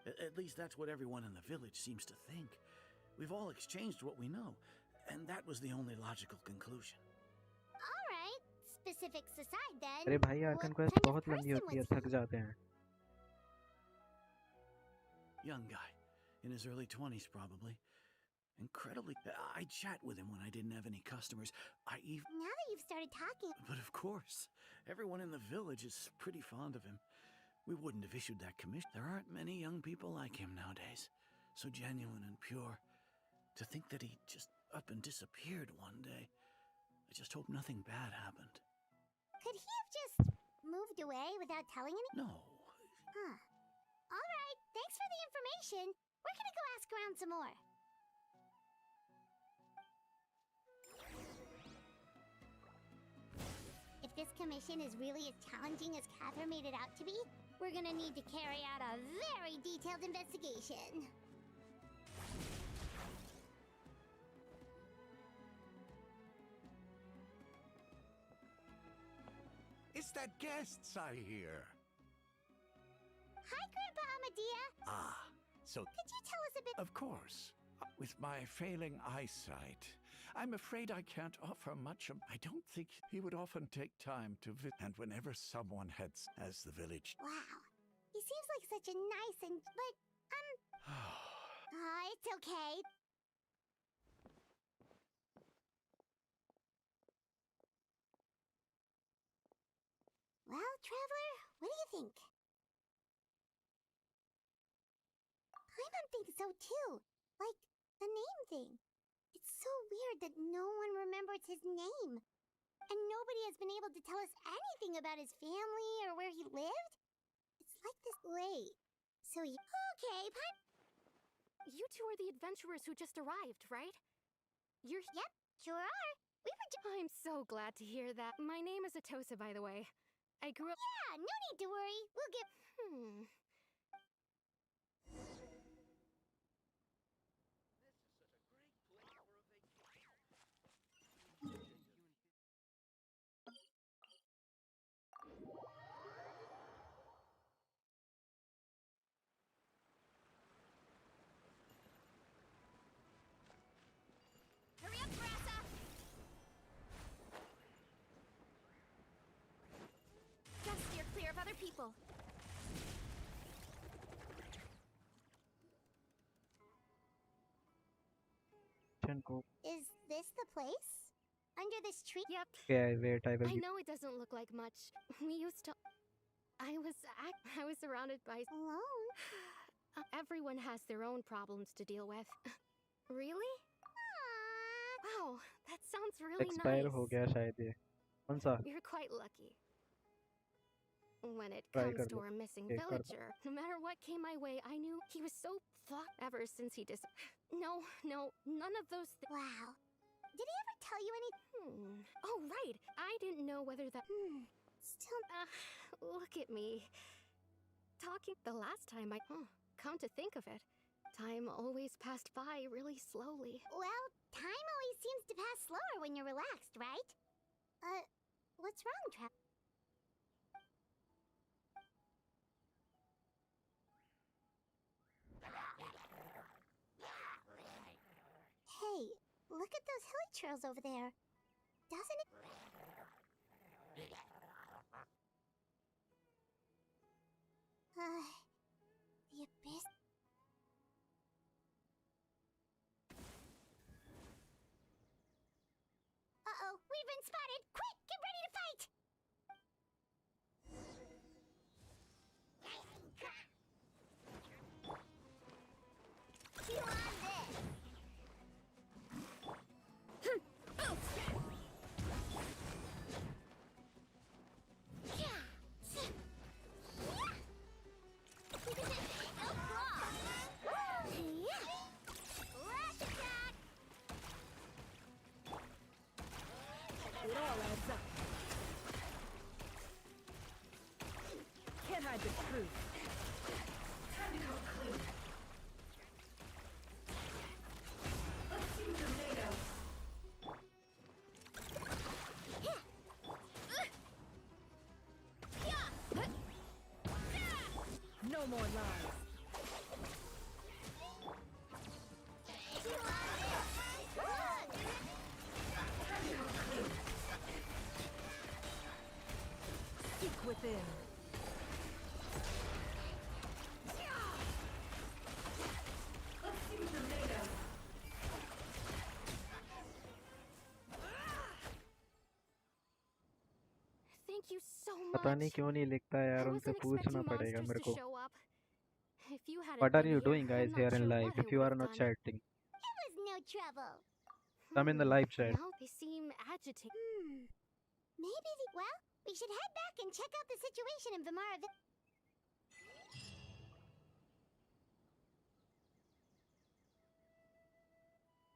At least that's what everyone in the village seems to think. We've all exchanged what we know, and that was the only logical conclusion. All right. Specifics aside then, अरे भाई Arkan quest बहुत लंबी होती है थक जाते हैं. Young guy, in his early 20s probably. Incredibly, I'd chat with him when I didn't have any customers. Now that you've started talking... But of course, everyone in the village is pretty fond of him. We wouldn't have issued that commission. There aren't many young people like him nowadays. So genuine and pure. To think that he just up and disappeared one day. I just hope nothing bad happened. Could he have just moved away without telling any... No. Huh. All right, thanks for the information. We're gonna go ask around some more. If this commission is really as challenging as Catherine made it out to be, we're gonna need to carry out a very detailed investigation. It's that guests I hear. Hi, Grandpa Amadea. Ah, So, Could you tell us a bit? Of course. With my failing eyesight, I'm afraid I can't offer much. I don't think he would often take time to visit. And whenever someone heads as the village. Wow. He seems like such a nice and... But, it's okay. Well, Traveler, what do you think? Paimon thinks so too. Like, the name thing. It's so weird that no one remembers his name. And nobody has been able to tell us anything about his family or where he lived. It's like this. Wait. So you... Okay, You two are the adventurers who just arrived, right? You're... Yep, sure are. We were just... I'm so glad to hear that. My name is Atosa, by the way. I grew up... Yeah, no need to worry. We'll get... Hurry up, Grassa! Just steer clear of other people. Is this the place? Under this tree? Yep. Okay, wait, I will... I know it doesn't look like much. We used to... I was surrounded by... Alone? Everyone has their own problems to deal with. Really? Wow, that sounds really Expire nice. हो गया शायद ये. कौन सा? You're quite lucky. When it Try comes कर to low. our missing Okay, कर दो. villager, no matter what came my way, I knew he was so fucked ever since he No, none of those Wow. Did he ever tell you anything? Oh, right. I didn't know whether that... Still... Look at me. Talking the last time I... come to think of it, time always passed by really slowly. Well, time always seems to pass slower when you're relaxed, right? What's wrong, Trav? Hey, look at those hilly trails over there. Doesn't it... the abyss... Uh-oh, we've been spotted! Quick, get ready to fight! Chew on this! It all adds up. Can't hide the truth. Time to go clean. Let's see what you're made of. No more lies. Seek within. Let's see what you're made of. Thank you so much. पता नहीं क्यों नहीं लिखता यार, I उनसे wasn't पूछना expecting पड़ेगा monsters मेरे to को. show up. If you hadn't What are been you here, doing guys I'm here not in sure live what I if you would are have not done. chatting? It was no trouble. Come in the live chat. Now they seem agitated. Maybe the... Well, we should head back and check out the situation in Vimara.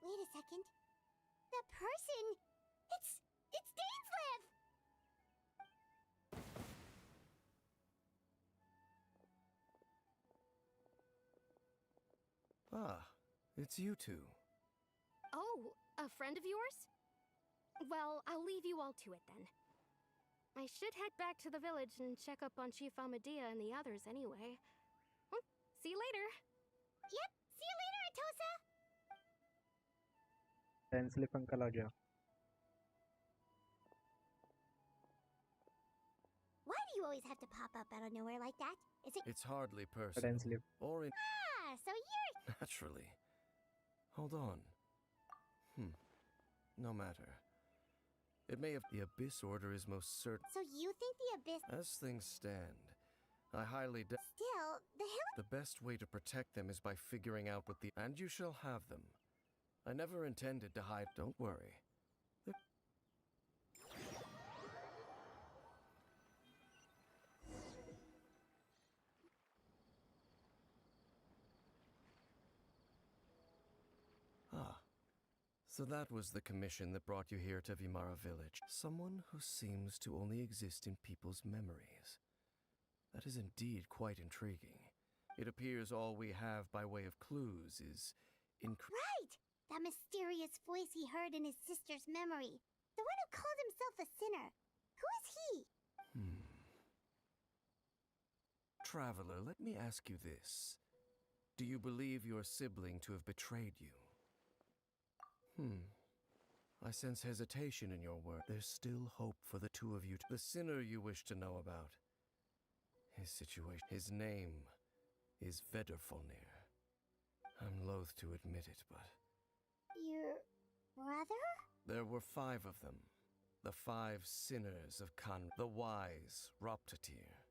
Wait a second. The person... It's Dainslev! Ah, it's you two. Oh, a friend of yours? Well, I'll leave you all to it then. I should head back to the village and check up on Chief Amadea and the others anyway. Well, see you later. Yep, see you later, Atosa! Then slip uncle आ जा. Why do you always have to pop up out of nowhere like that? Is it? It's hardly Then personal. slip. Or in. Ah, so you're. Naturally. Hold on. No matter. It may have. The Abyss Order is most certain. So you think the Abyss. As things stand, I highly doubt. Still, the hill. The best way to protect them is by figuring out what the. And you shall have them. I never intended to hide. Don't worry. Ah. So that was the commission that brought you here to Vimara Village. Someone who seems to only exist in people's memories. That is indeed quite intriguing. It appears all we have by way of clues is Right! That mysterious voice he heard in his sister's memory. The one who called himself a sinner. Who is he? Traveler, let me ask you this. Do you believe your sibling to have betrayed you? I sense hesitation in your word. There's still hope for the two of you. The sinner you wish to know about. His situation. His name is Vedderfolnir. I'm loath to admit it, but... Your brother? There were 5 of them. The 5 sinners of the wise Roptatir.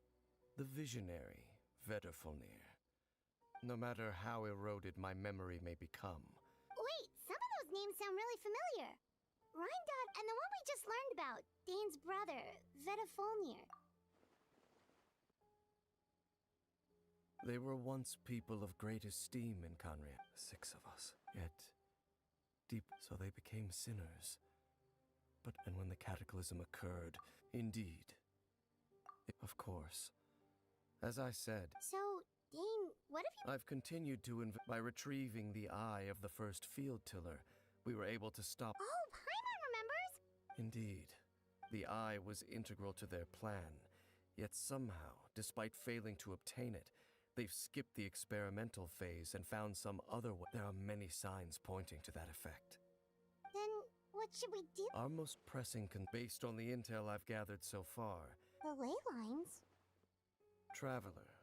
The visionary Vedderfolnir. No matter how eroded my memory may become. Wait, some of those names sound really familiar. Rhindot and the one we just learned about, Dane's brother, Vedderfolnir. They were once people of great esteem in Conria. 6 of us. Yet, deep, so they became sinners. And when the cataclysm occurred, indeed. Of course. As I said... So, Dane, what if you... I've continued to by retrieving the eye of the first field tiller. We were able to stop... Oh, Paimon remembers! Indeed. The eye was integral to their plan. Yet somehow, despite failing to obtain it, they've skipped the experimental phase and found some other way. There are many signs pointing to that effect. Then, what should we do? Our most pressing based on the intel I've gathered so far... The ley lines? Traveler,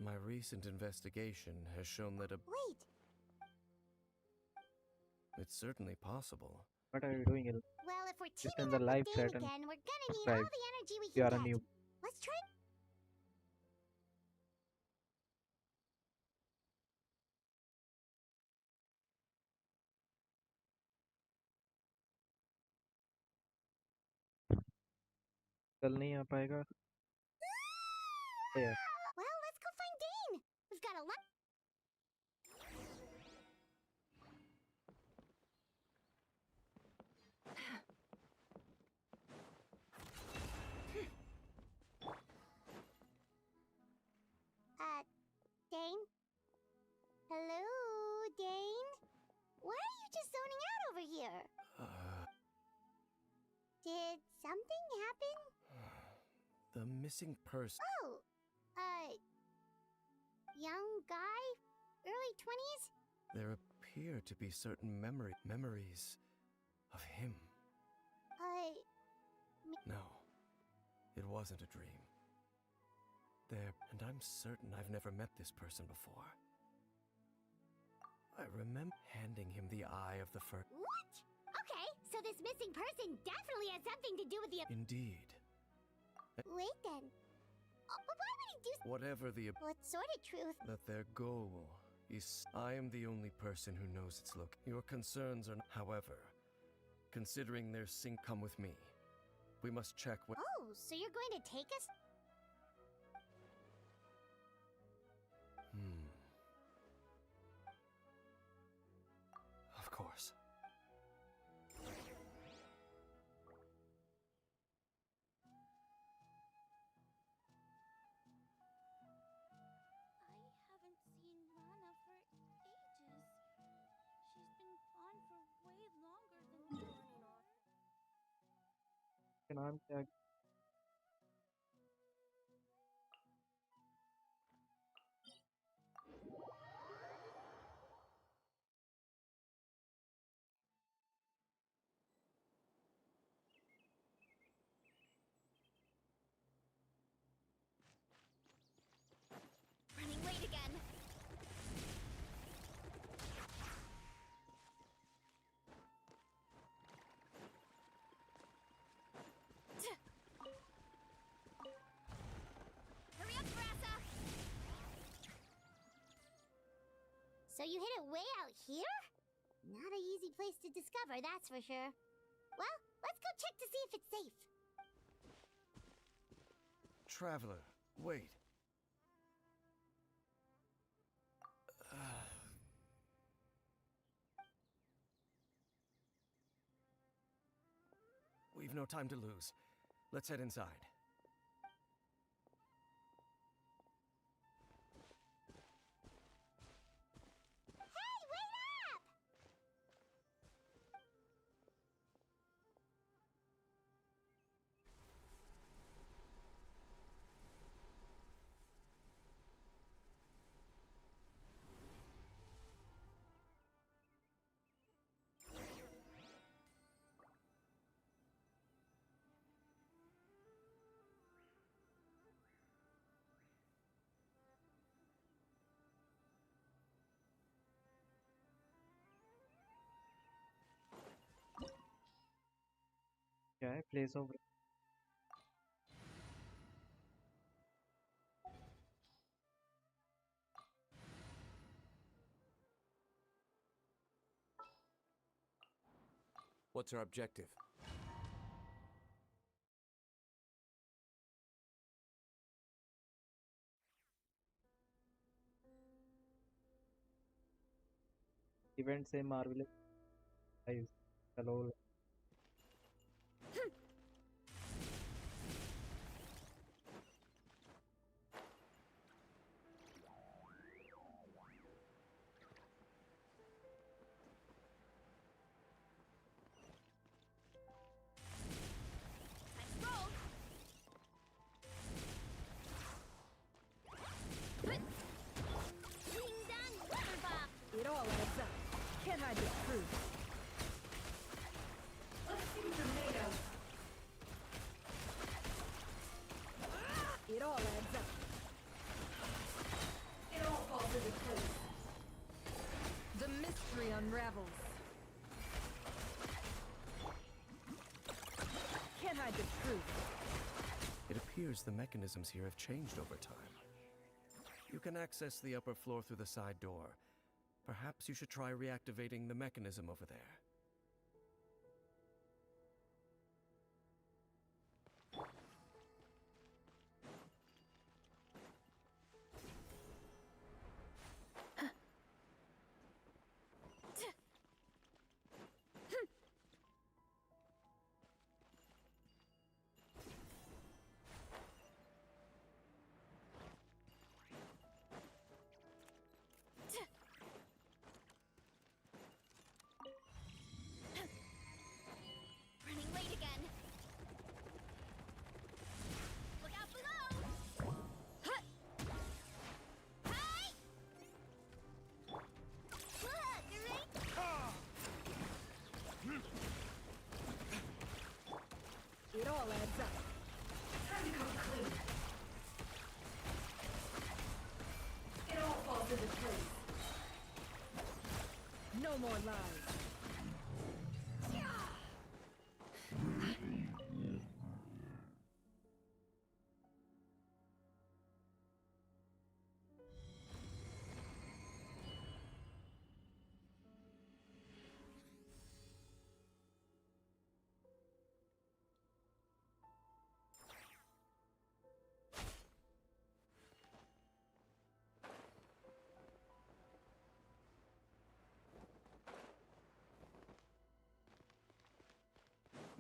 my recent investigation has shown that Wait! It's certainly possible. What are you doing? Well, if we're Just teaming in the up live with chat Dane and again, we're gonna need subscribe. all the energy we You can are a get. noob. Let's try... कल नहीं आ पाएगा. Yeah. Well, let's go find Dane! We've got a lot... Dane? Hello, Dane? Why are you just zoning out over here? Did something happen? The missing person. Oh, young guy? Early 20s? There appear to be certain memories of him. No, it wasn't a dream. And I'm certain I've never met this person before. I remember handing him the eye of the first. What? Okay, so this missing person definitely has something to do with the... Indeed. Wait then. But why would he do... Whatever the... What sort of truth? That their goal is... I am the only person who knows its look. Your concerns are... However, considering their come with me. We must check what... Oh, so you're going to take us? Of course. I haven't seen Lana for ages. She's been gone for way longer than... नाम क्या? you hid it way out here? Not an easy place to discover, that's for sure. Well, let's go check to see if it's safe. Traveler, wait. We've no time to lose. Let's head inside. Hey, wait up! क्या है place of What's our objective? Event से marvellous guys चलो It all adds up. Can't hide the truth. Let's see what you're made of. It all adds up. It all falls into place. The mystery unravels. Can't hide the truth. It appears the mechanisms here have changed over time. You can access the upper floor through the side door. Perhaps you should try reactivating the mechanism over there. Running late again. Look out below! Huh. Hi! Look, right? It all adds up. Time to come clean. It all falls into place. No more lies.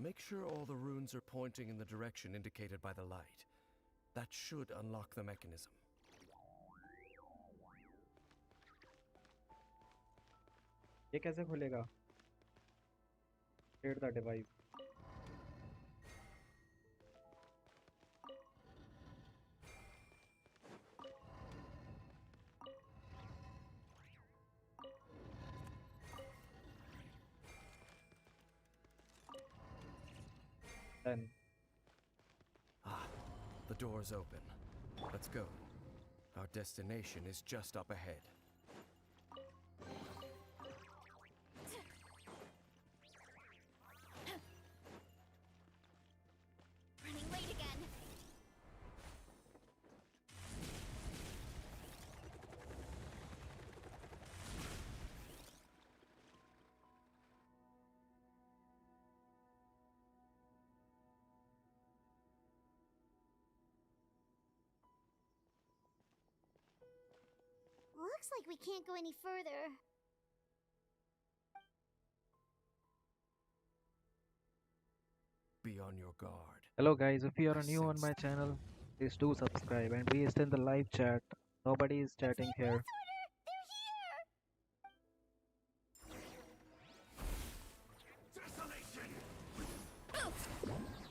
Make sure all the runes are pointing in the direction indicated by the light. That should unlock the mechanism. ये कैसे खुलेगा Shade the device Then The door's open. Let's go. Our destination is just up ahead. Running late again. Looks like we can't go any further. Be on your guard. Hello guys, if you are I new on sense my channel, please do subscribe and be in the live chat. Nobody is chatting here.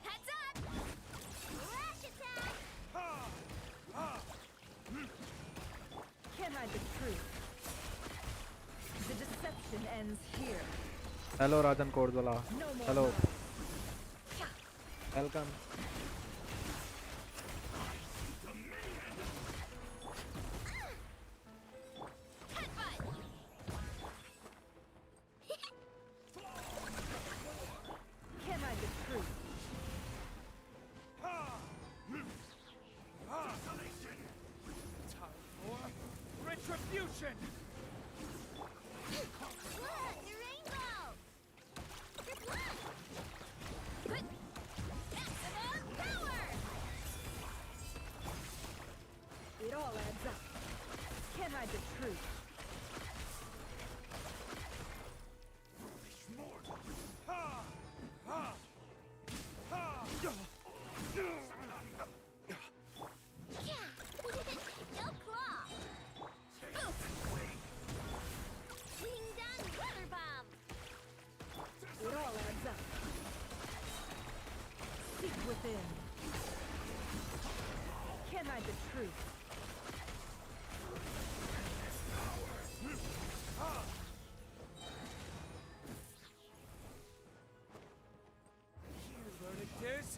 Heads up! Flash attack! Can't hide the truth. The deception ends here. Hello Rajan Kordola. No more Hello. lies. Welcome. Can't hide the truth. Time for retribution! Look, the rainbow! Your blood! Maximum power! It all adds up. Can't hide the truth. No claw! Wing down weather bomb! It all adds up. Seek within. Can't hide the truth. Here, verdict is.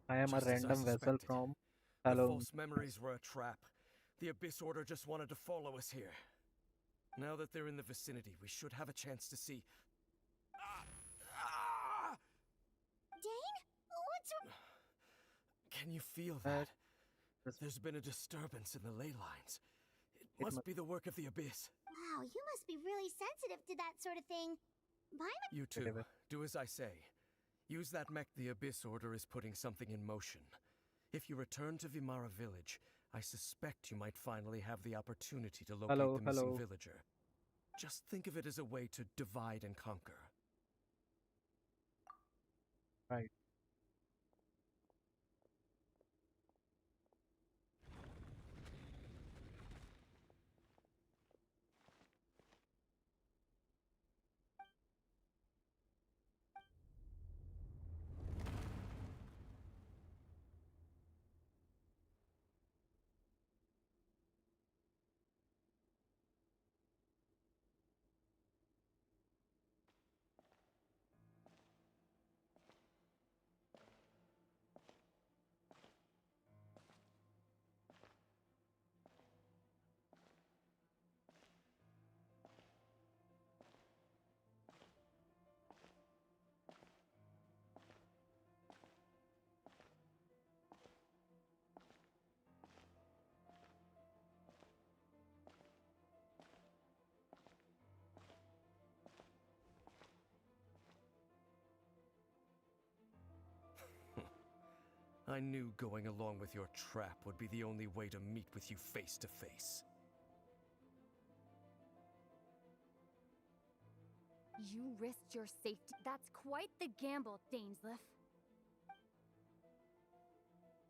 I am a Just as I random vessel suspected. from The Hello. false memories were a trap. The Abyss Order just wanted to follow us here. Now that they're in the vicinity, we should have a chance to see. Dane? What's wrong? Can you feel that? There's been a disturbance in the ley lines. It must be the work of the Abyss. Wow, you must be really sensitive to that sort of thing. You too. Do as I say. Use that mech. The Abyss Order is putting something in motion. If you return to Vimara village, I suspect you might finally have the opportunity to locate the missing villager. Just think of it as a way to divide and conquer. Right. I knew going along with your trap would be the only way to meet with you face to face. You risked your safety. That's quite the gamble, Dainsleif.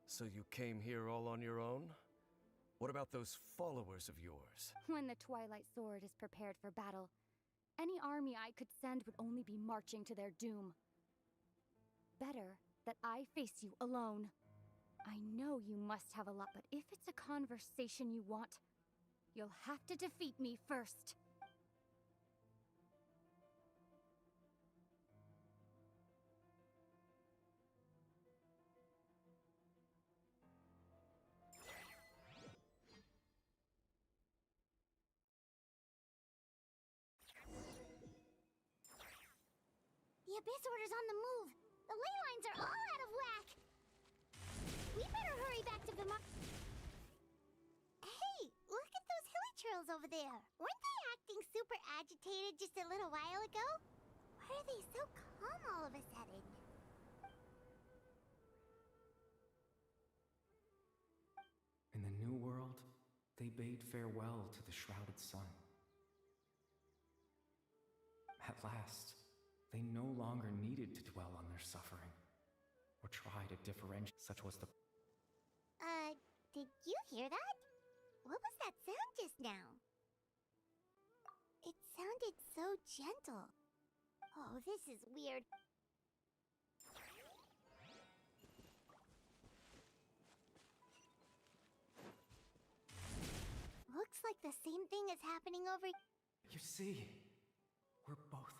So you came here all on your own? What about those followers of yours? When the Twilight Sword is prepared for battle, any army I could send would only be marching to their doom. Better that I face you alone. I know you must have a lot, but if it's a conversation you want, you'll have to defeat me first. The Abyss Order's on the move. The ley lines are all out of whack. We better hurry back to Vimar. Hey, look at those hilly trails over there. Weren't they acting super agitated just a little while ago? Why are they so calm all of a sudden? They bade farewell to the shrouded sun. At last, they no longer needed to dwell on their suffering, or try to differentiate. Such was the... Did you hear that? What was that sound just now? It sounded so gentle. Oh, this is weird. Looks like the same thing is happening over... You see, we're both...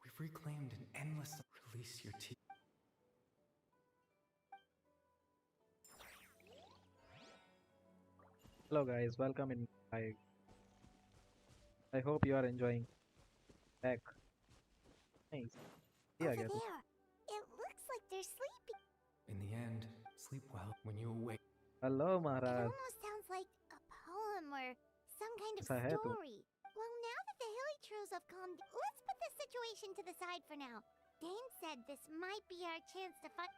We've reclaimed an endless... Release your teeth. Hello guys, welcome in. I hope you are enjoying. Back. Nice. Over there. It looks like they're sleeping. In the end, sleep well when you awake. Hello, It Maharaj. almost sounds like a poem or some kind of Yes, I had to. story. Well, now that the hilly trolls have calmed, let's put this situation to the side for now. Dane said this might be our chance to find...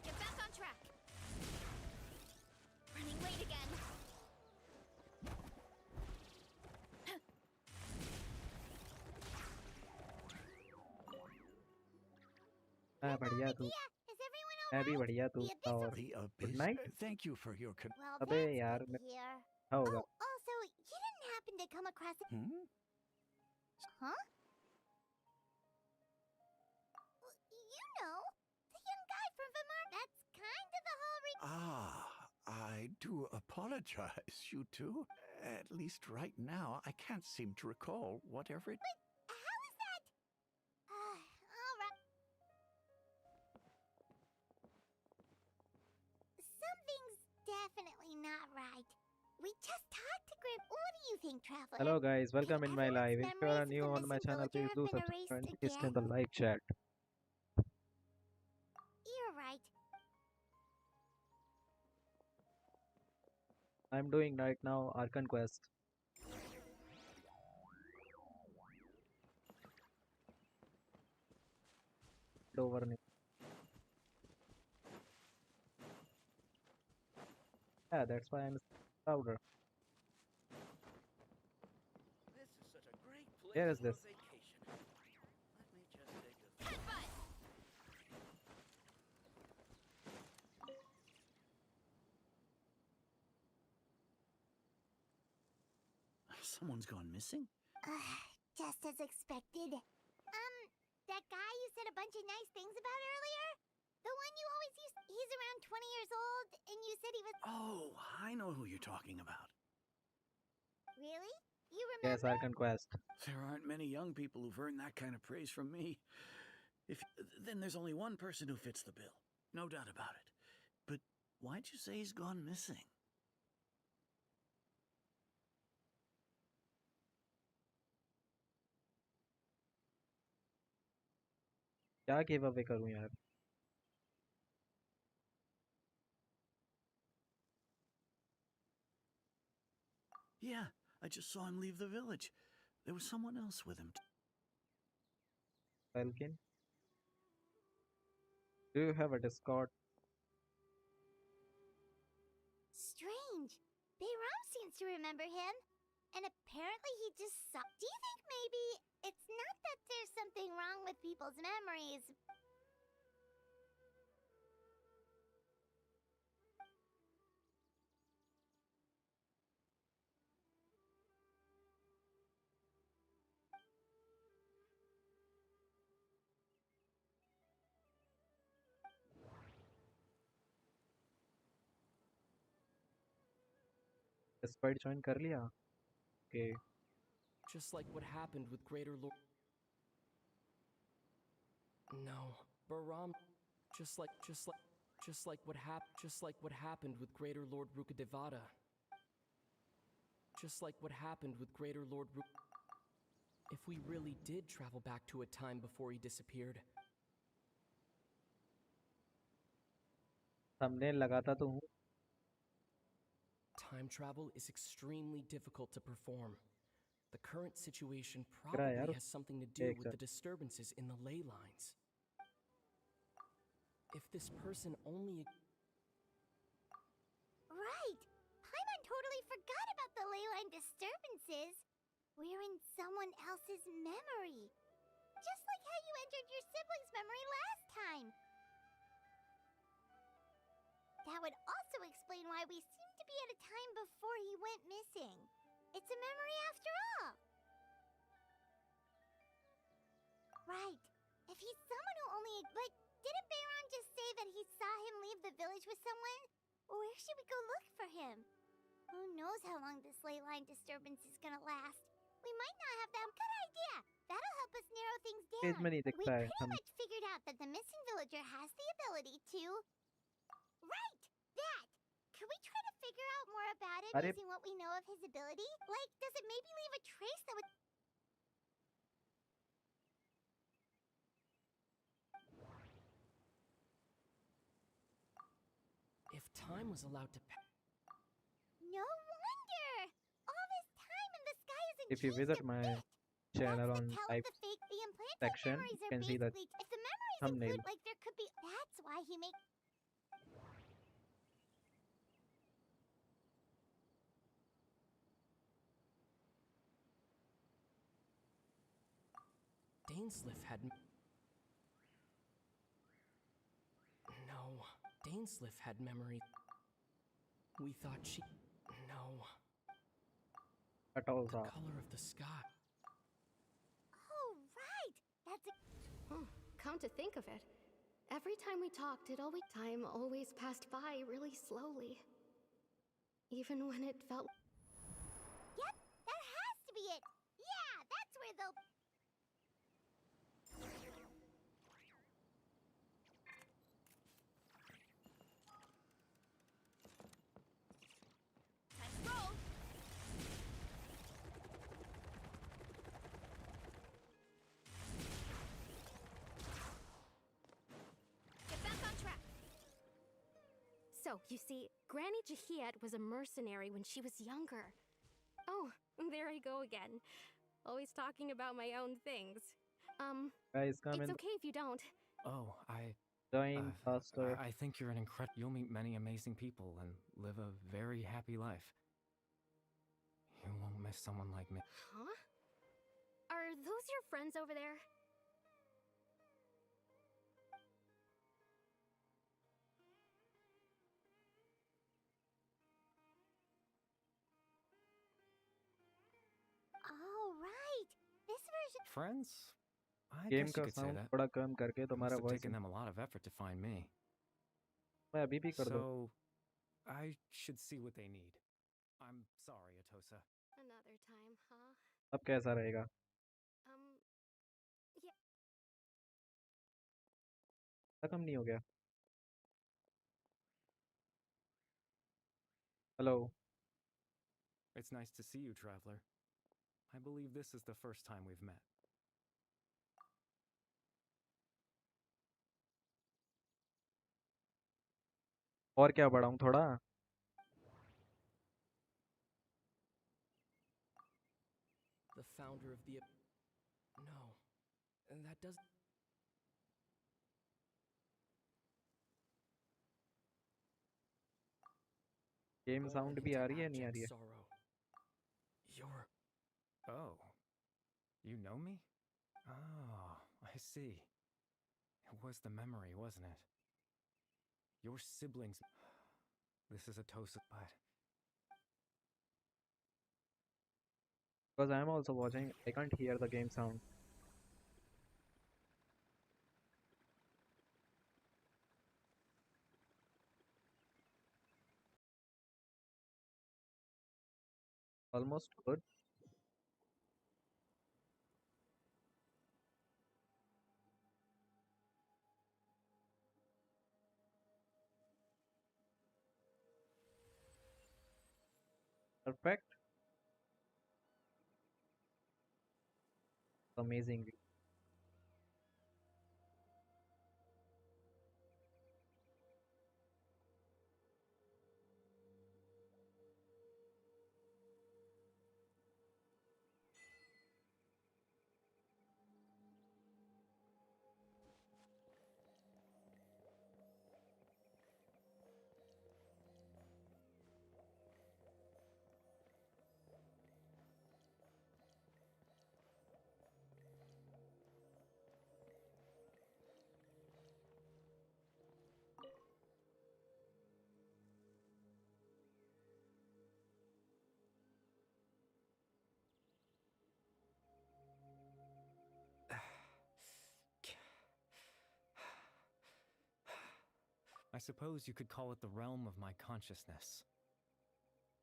Get back on track. Running late again. बढ़िया तू मैं भी बढ़िया तू और good night Thank you for your Well, अबे that's यार good to hear. क्या होगा Oh, also, you didn't happen to come across it. Huh? Well, you know, the young guy from Vermont. That's kind of the whole I do apologize, you two. At least right now, I can't seem to recall whatever it... How is that? All right. Something's definitely not right. We just talked to Grim. What do you think, Traveler? Hello guys, welcome in my live. If you are memories new of the on my missing channel, please villager do have been subscribe and erased please click the again? like chat. You're right. I'm doing right now Arkan Quest. Over me. Yeah, that's why I'm louder. This is such a great place Where is for a this? vacation. Let me just take a... Someone's gone missing? Just as expected. That guy you said a bunch of nice things about earlier? The one you always use. He's around 20 years old, and you said he was... Oh, I know who you're talking about. Really? You remember? Yes, Arkan Quest. There aren't many young people who've earned that kind of praise from me. Then there's only one person who fits the bill. No doubt about it. But why'd you say he's gone missing? क्या give away करूं यार Yeah, I just saw him leave the village. There was someone else with him. Falcon, do you have a Discord? Strange. Bayram seems to remember him. And apparently he just sucked. Do you think maybe it's not that there's something wrong with people's memories? Discord join कर लिया okay Just like what happened with Greater Lord... No, Baram... Just like what happened with Greater Lord Rukadevada. Just like what happened with Greater Lord If we really did travel back to a time before he disappeared... thumbnail लगाता तो हूँ Time travel is extremely difficult to perform. The current situation करा probably यार has something to do एक with the साथ disturbances in the ley lines. If this person only... Right! Paimon totally forgot about the ley line disturbances. We're in someone else's memory. Just like how you entered your sibling's memory last time. That would also explain why we seem to be at a time before he went missing. It's a memory after all. Right. If he's someone who only... But didn't Bayron just say that he saw him leave the village with someone? Where should we go look for him? Who knows how long this ley line disturbance is gonna last? We might not have that. Good idea. That'll help us narrow things page down. में नहीं We दिखता है pretty हम much figured out that the missing villager has the ability to... Right! That! Can we try to figure out more about him अरे using what we know of his ability? Like, does it maybe leave a trace that would... If time was allowed to pass... No wonder! All this time and the sky isn't if you changed visit a my bit. channel That's on the tell of type the fake. The implanted section memories you are can see the basically... If the memories thumbnail include, like, there could be... That's why he makes... Dainsliff had... No. Dainsliff had memory. We thought she... No. at all The color of the sky. Oh, right! That's a... Come to think of it, every time we talked, time always passed by really slowly. Even when it felt... Yep, that has to be it! Yeah, that's where they'll... Let's roll! Get back on track! So, you see, Granny Jahiat was a mercenary when she was younger. Oh, there I go again. Always talking about my own things. guys come It's in okay if you don't. Oh, join faster I think you're an incredible... You'll meet many amazing people and live a very happy life. You won't miss someone like me. Huh? Are those your friends over there? Oh, right! This version... Friends? I game guess का you could say sound that. थोड़ा कम करके It तुम्हारा must have voice taken them a lot of effort to find me. मैं अभी भी कर दूं So, I should see what they need. I'm sorry, Atosa. Another time, huh? अब कैसा रहेगा Yeah. खत्म नहीं हो गया hello It's nice to see you, Traveler. I believe this is the first time we've met. और क्या बढ़ाऊं थोड़ा The founder of the... No. And that does... game Only sound भी आ रही है into नहीं आ रही है abject sorrow. You're... Oh. You know me? Oh, I see. It was the memory, wasn't it? Your siblings... This is Atosa, but... because I am also watching I can't hear the game sound almost good perfect amazing I suppose you could call it the realm of my consciousness.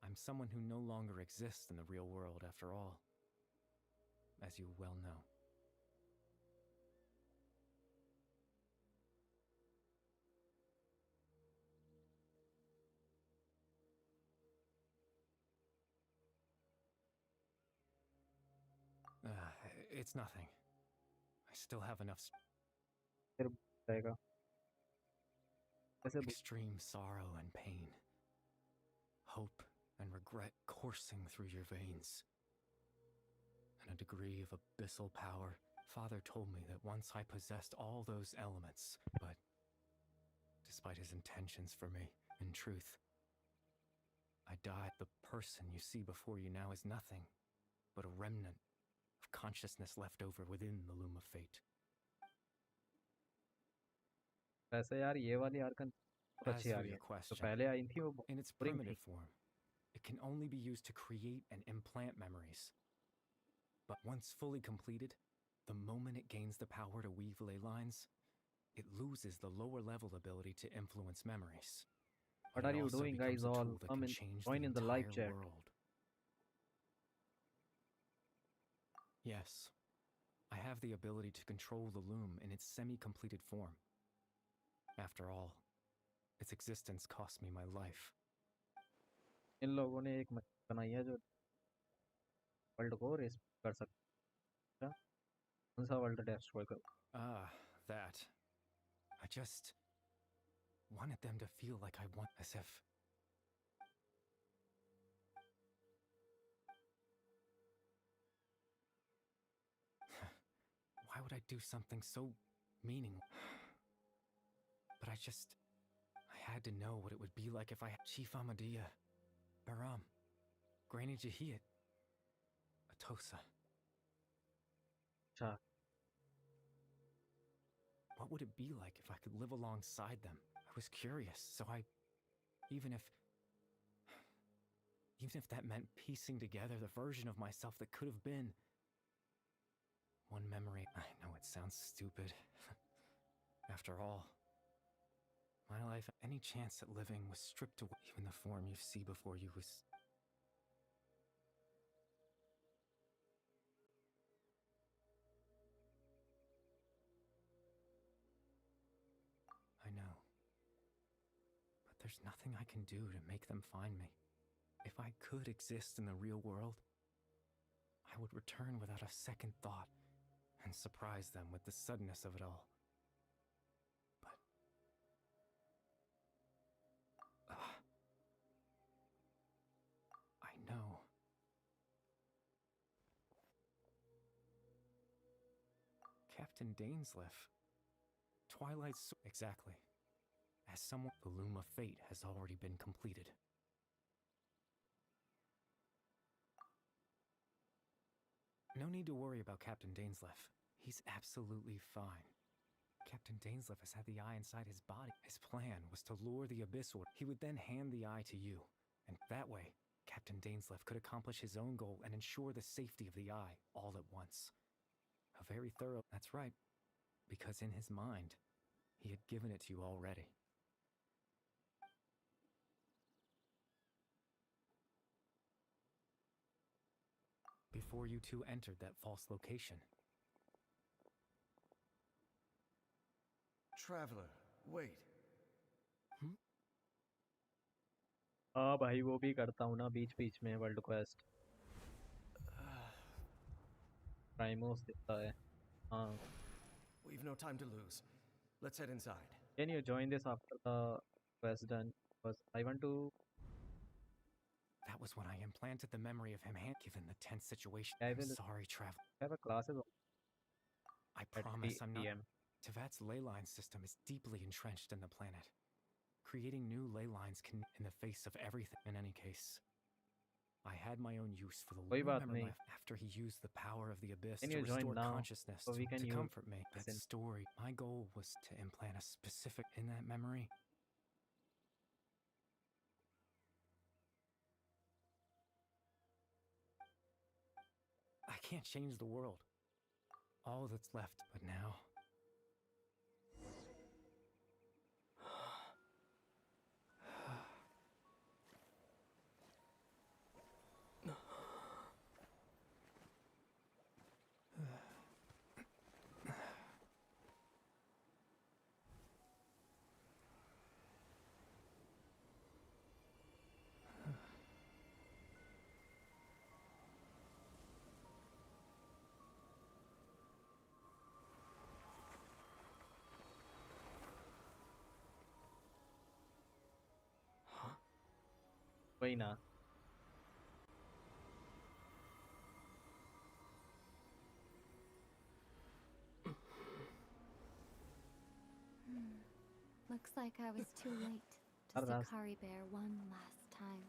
I'm someone who no longer exists in the real world after all, as you well know. It's nothing. I still have enough extreme sorrow and pain, hope and regret coursing through your veins, and a degree of abyssal power. Father told me that once I possessed all those elements, but despite his intentions for me, in truth, I died. The person you see before you now is nothing but a remnant of consciousness left over within the loom of fate. वैसे यार ये वाली Arkan बहुत As अच्छी आ for रही your है। जो question, पहले आई थी वो in its boring थी। primitive form, it can only be used to create and implant memories. But once fully completed, the moment it gains the power to weave ley lines, it loses the lower level ability to influence memories. What But are it you also doing, becomes guys? a All tool that come can in, change join the in the live entire chat. world. Yes, I have the ability to control the loom in its semi-completed form. After all, its existence cost me my life. इन लोगों ने एक machine बनाई है जो world को race कर सकता है। कौन सा वर्ल्ड डिस्ट्रॉय कर? That. I just wanted them to feel like I want, as if why would I do something so meaningless? But I had to know what it would be like if I had Chief Amadea, Baram, Granny Jahiyat, Atosa. What would it be like if I could live alongside them? I was curious, so even if that meant piecing together the version of myself that could have been. One memory. I know it sounds stupid. After all, my life, any chance at living was stripped away. Even the form you see before you was... I know. But there's nothing I can do to make them find me. If I could exist in the real world, I would return without a second thought and surprise them with the suddenness of it all. But... I know. Captain Dainsleif. Twilight's... Exactly. As someone... The loom of fate has already been completed. No need to worry about Captain Dainsleif. He's absolutely fine. Captain Dainsleif has had the eye inside his body. His plan was to lure the Abyss Order. He would then hand the eye to you, and that way, Captain Dainsleif could accomplish his own goal and ensure the safety of the eye all at once. A very thorough... That's right, because in his mind, he had given it to you already. Before you two entered that false location. Traveler, wait. हाँ भाई वो भी करता हूँ ना बीच बीच में world quest प्राइमोस देता है हाँ We've no time to lose. Let's head inside. Can you join this after the quest done? Because I want to... That was when I implanted the memory of him given the tense situation. I I'm will sorry, Traveler. have a classes I at promise 3 I'm not... PM. Tevat's ley line system is deeply entrenched in the planet. Creating new ley lines can... In the face of everything. In any case, I had my own use for the... कोई बात Remember नहीं. after he used the power of the Abyss Can to you join restore now consciousness so we can to use comfort me. That listen. story. My goal was to implant a specific... In that memory... I can't change the world. All that's left, but now... वही ना. Looks like I was too late to see Arras. Kari Bear one last time.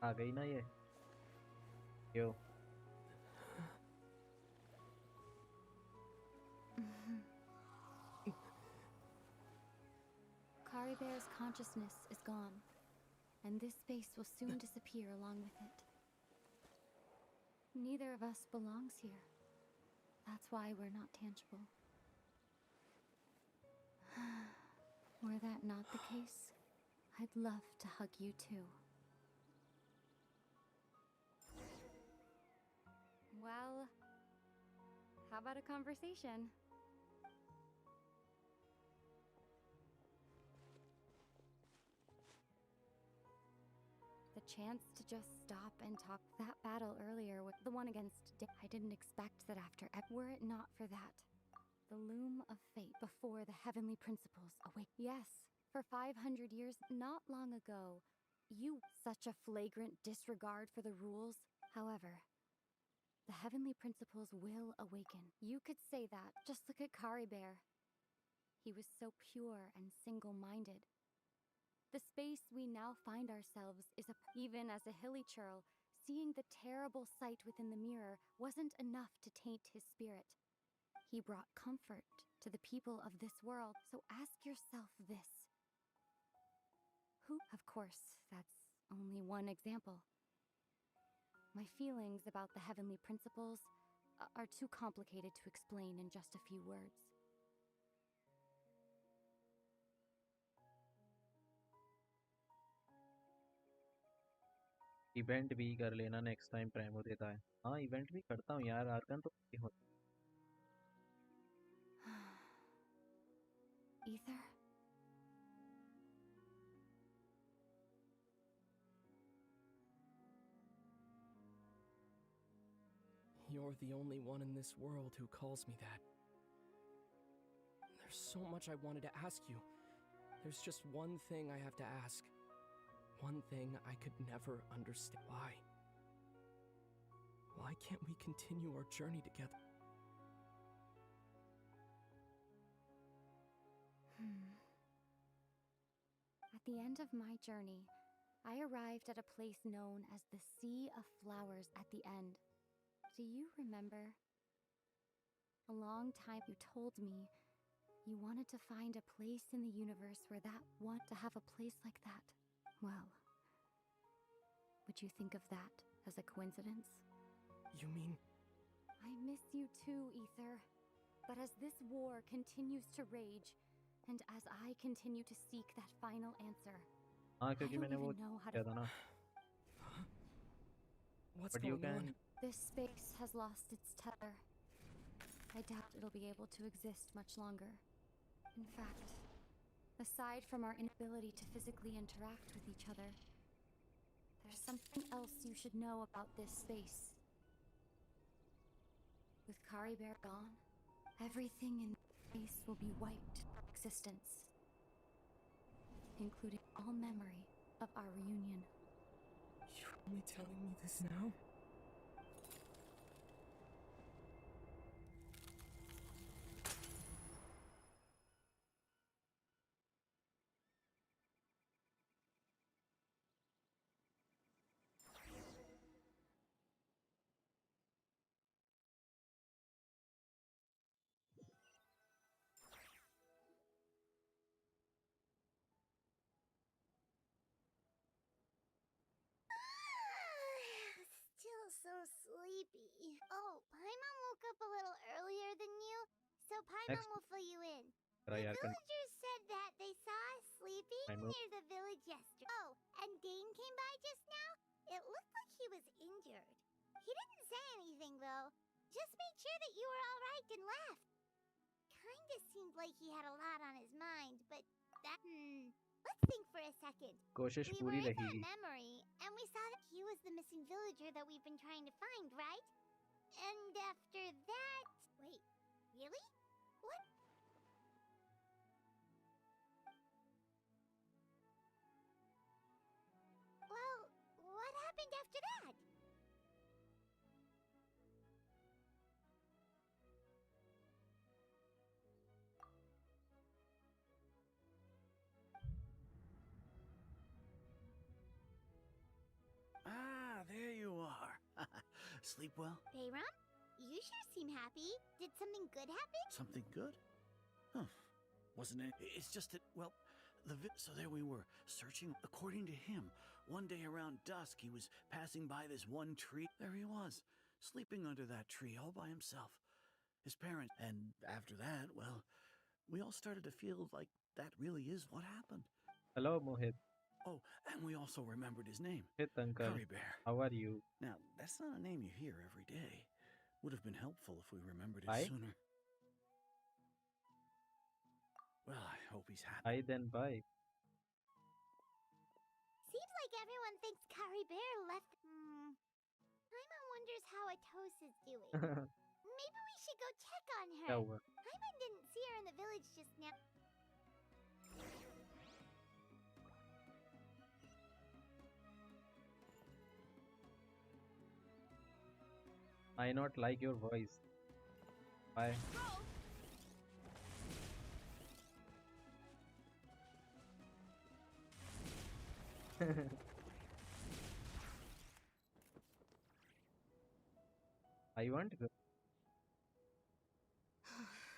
आ गई ना ये. क्यों? Kari Bear's consciousness is gone, and this space will soon disappear along with it. Neither of us belongs here. That's why we're not tangible. Were that not the case, I'd love to hug you too. Well, how about a conversation? The chance to just stop and talk. That battle earlier with the one against I didn't expect that after were it not for that. The loom of fate before the heavenly principles awake. Yes, for 500 years, not long ago, you such a flagrant disregard for the rules. However, the heavenly principles will awaken. You could say that. Just look at Kari Bear. He was so pure and single-minded. The space we now find ourselves is even as a hilly churl, seeing the terrible sight within the mirror wasn't enough to taint his spirit. He brought comfort to the people of this world, so ask yourself this. Who? Of course, that's only one example. My feelings about the heavenly principles are too complicated to explain in just a few words. Event भी कर लेना next time प्राइमो देता है. हाँ event भी करता हूँ यार. आर्कन तो होता. Ether? You're the only one in this world who calls me that. There's so much I wanted to ask you. There's just one thing I have to ask. One thing I could never understand. Why? Why can't we continue our journey together? At the end of my journey, I arrived at a place known as the Sea of Flowers at the end. Do you remember? A long time you told me you wanted to find a place in the universe where to have a place like that. Well, would you think of that as a coincidence? You mean... I miss you too, Ether. But as this war continues to rage, and as I continue to seek that final answer, हाँ I क्योंकि don't मैंने वो even know how किया to... था ना. What's But you going on? can. This space has lost its tether. I doubt it'll be able to exist much longer. In fact, aside from our inability to physically interact with each other, there's something else you should know about this space. With Kari Bear gone, everything in this space will be wiped from existence, including all memory of our reunion. You're only telling me this now? Still so sleepy. Oh, Paimon woke up a little earlier than you, so Paimon Next. will fill you in. Try The Arkan. villagers said that they saw us sleeping Paimon. near the village yesterday. Oh, and Dane came by just now. It looked like he was injured. He didn't say anything, though. Just made sure that you were all right and left. Kinda seemed like he had a lot on his mind, but that... Let's think for a second. कोशिश We पूरी were in that रहेगी. memory, and we saw that he was the missing villager that we've been trying to find, right? And, after that... Wait, really? What? Well, what happened after that? Ah, there you are. Sleep well? Bayram, you sure seem happy. Did something good happen? Something good? Huh. Wasn't it? It's just that, well, so there we were, searching. According to him, one day around dusk, he was passing by this one tree. There he was, sleeping under that tree all by himself. His parents. And after that, well, we all started to feel like that really is what happened. Hello, Mohit. Oh, and we also remembered his name. Hit Uncle. Curry Bear. How are you? Now, that's not a name you hear every day. Would have been helpful if we remembered it Bye. sooner. Well, I hope he's happy. Bye then, bye. Seems like everyone thinks Curry Bear left. Paimon wonders how Atos is doing. Maybe we should go check on her. क्या हुआ? Paimon didn't see her in the village just now. I not like your voice. Bye. I want to go.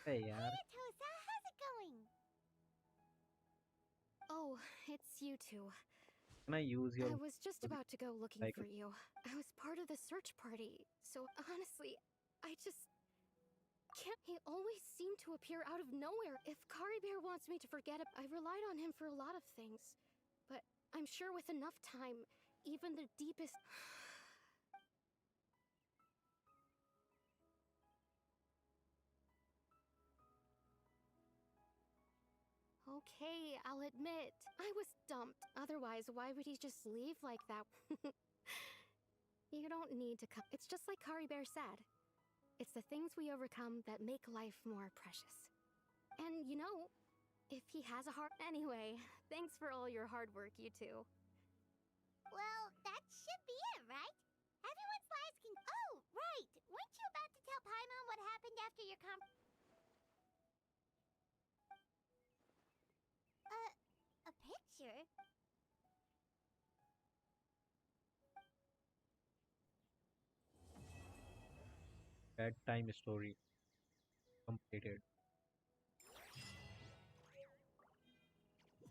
Hey, yaar. Hey, Atosa, how's it going? Oh, it's you two. Can I use your... I was just about to go looking Like- for you. I was part of the search party, so honestly, I just can't. He always seemed to appear out of nowhere. If Kari Bear wants me to forget it, I relied on him for a lot of things. But I'm sure with enough time, even the deepest... Okay, I'll admit, I was dumped. Otherwise, why would he just leave like that? You don't need to come. It's just like Kari Bear said. It's the things we overcome that make life more precious. And you know, if he has a heart... Anyway, thanks for all your hard work, you two. Well, that should be it, right? Everyone's lives can... Oh, right! Weren't you about to tell Paimon what happened after your a picture? Bedtime story completed.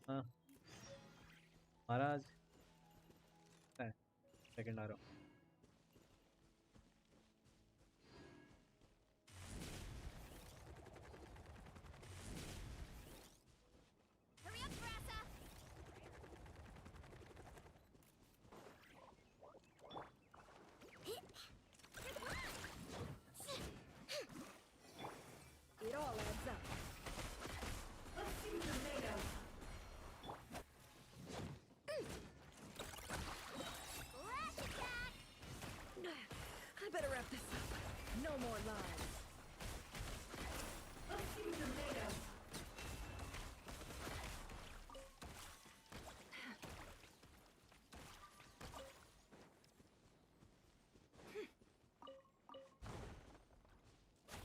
हाँ महाराज second आ रहा हूँ. Hurry up, Grassa! It all adds up. Let's see what you're made of. Flash attack! I better wrap this up. No more lies. Let's see what you're made of.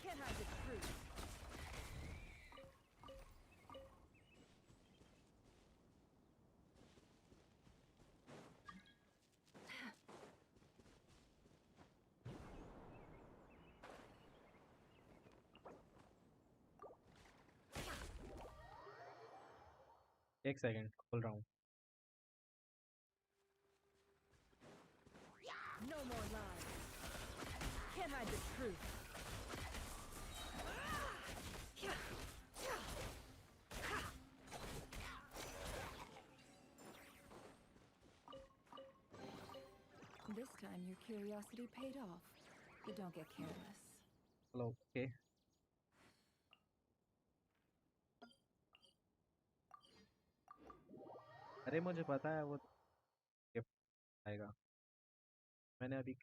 Can't hide the truth. एक second खोल रहा हूँ. No more lies. Can't hide the truth. This time your curiosity paid off. But don't get careless. चलो okay. अरे मुझे पता है वो गिफ्ट आएगा. मैंने अभी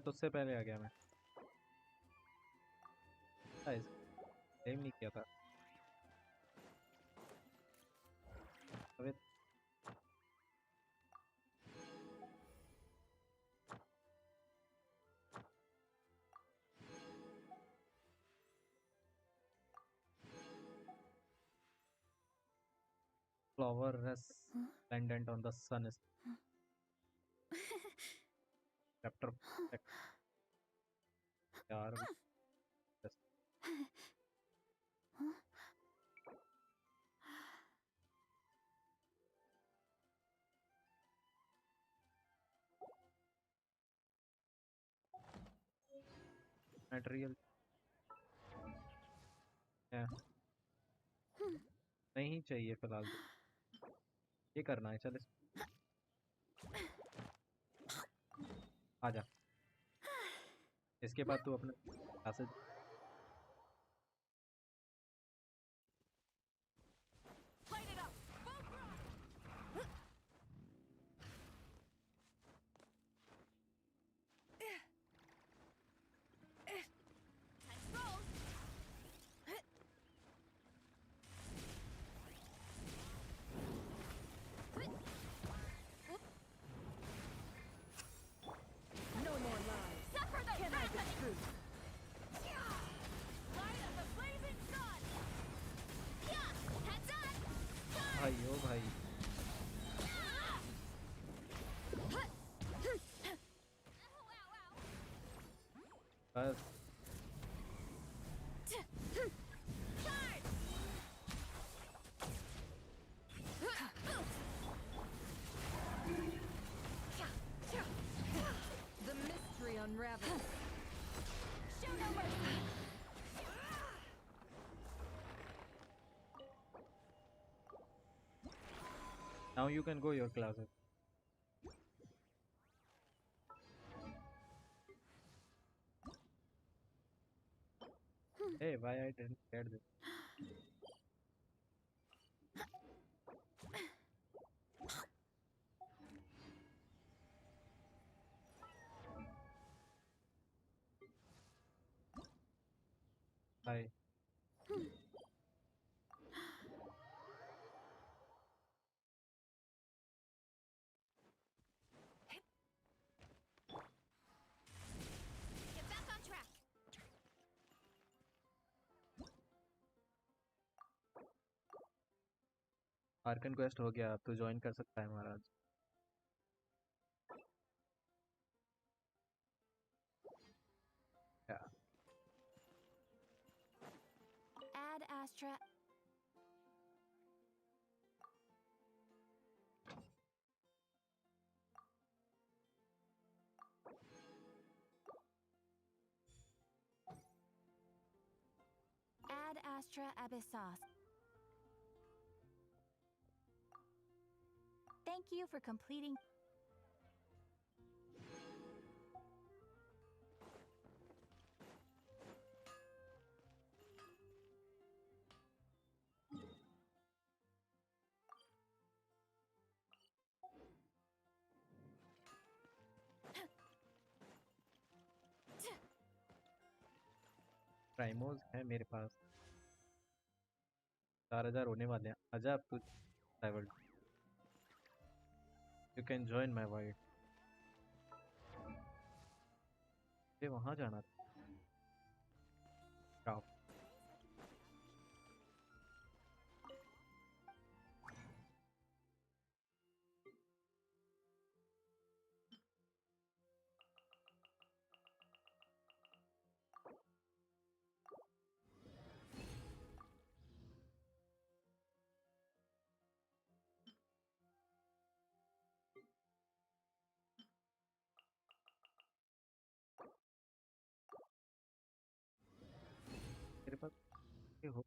तुझसे पहले आ गया मैं। सेम नहीं किया था। अबे flower resplendent on the sun is chapter यार मटेरियल नहीं चाहिए फिलहाल तो। ये करना है, चल आजा। इसके बाद तू अपने classes No more lies. Suffer the Can I the truth? Light of the blazing sun! Yeah! Heads up! भाई ओ भाई बस The mystery unravels. Show no mercy! now you can go your classes. Hey, why I didn't get this? Hi. Get back on track! Arkan quest हो गया, अब तो join कर सकता है महाराज। क्या Ad Astra. Ad Astra Abyssos. Thank you for completing. प्राइमोज है मेरे पास। 4000 होने वाले हैं। आजा अब तू travel. You can join my wide. ये वहां जाना था। Stop. मेरे पास ये हो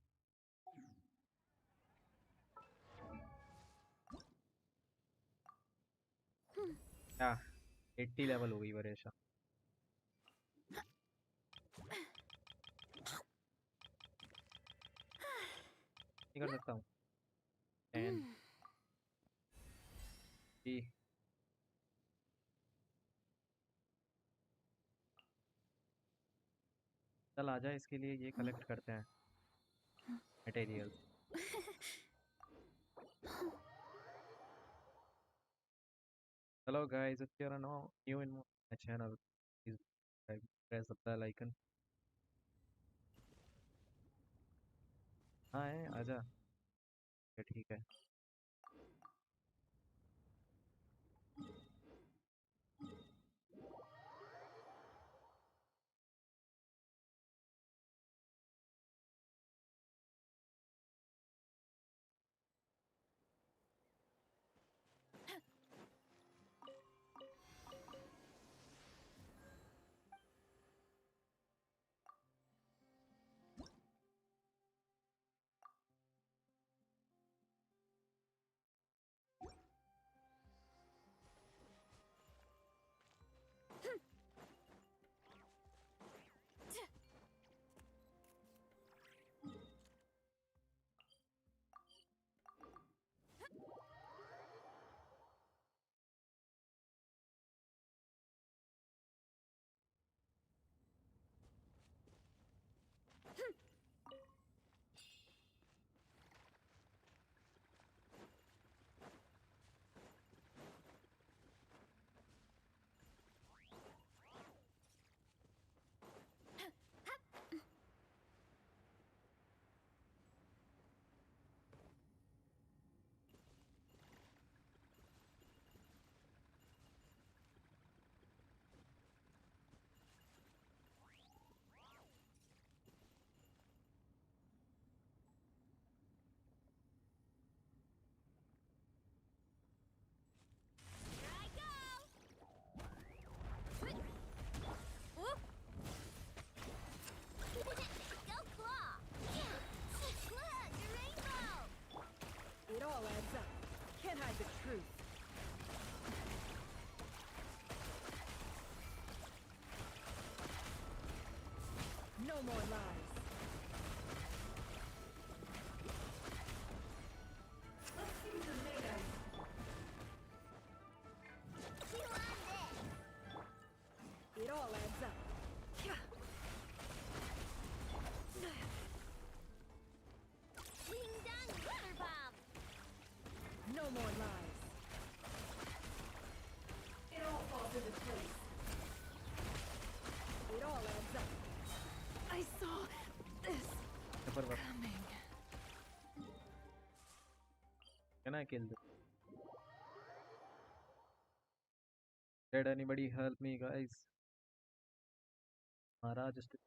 क्या 80 लेवल हो गई वरेशा। नहीं कर सकता हूँ 10 3 चल आजा, इसके लिए ये कलेक्ट करते हैं materials. Hello guys, if you're new in my channel, please subscribe, press the bell icon. हाँ है, आजा। ठीक है। It all adds up. Can't hide the truth. No more lies. Let's see the mega. It all adds up. No more lies. It all falls into place. It all adds up. I saw this coming. Can I kill this? Did anybody help me, guys? Maharaj just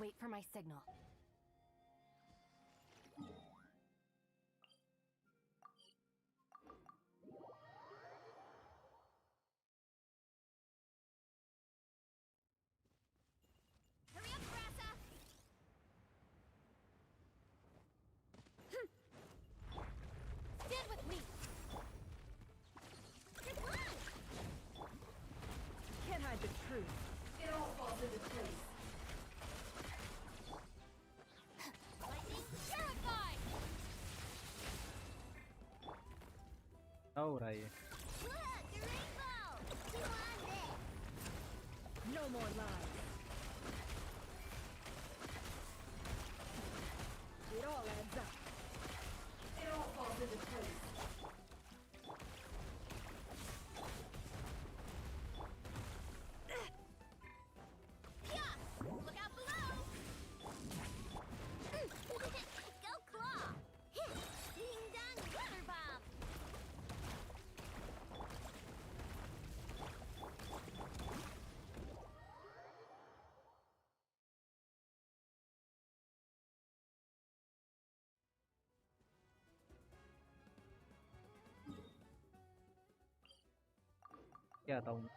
Wait for my signal. Hurry up, Grassa! Stand with me! Good luck! Can't hide the truth. It all falls into place. Lightning purified! क्या हो रहा है ये? Look, the rainbow! You want this? No more lies. It all adds up. It all falls into place. Yeah! Look out below! Go claw! Ding dong water bomb! क्या आता हूँ?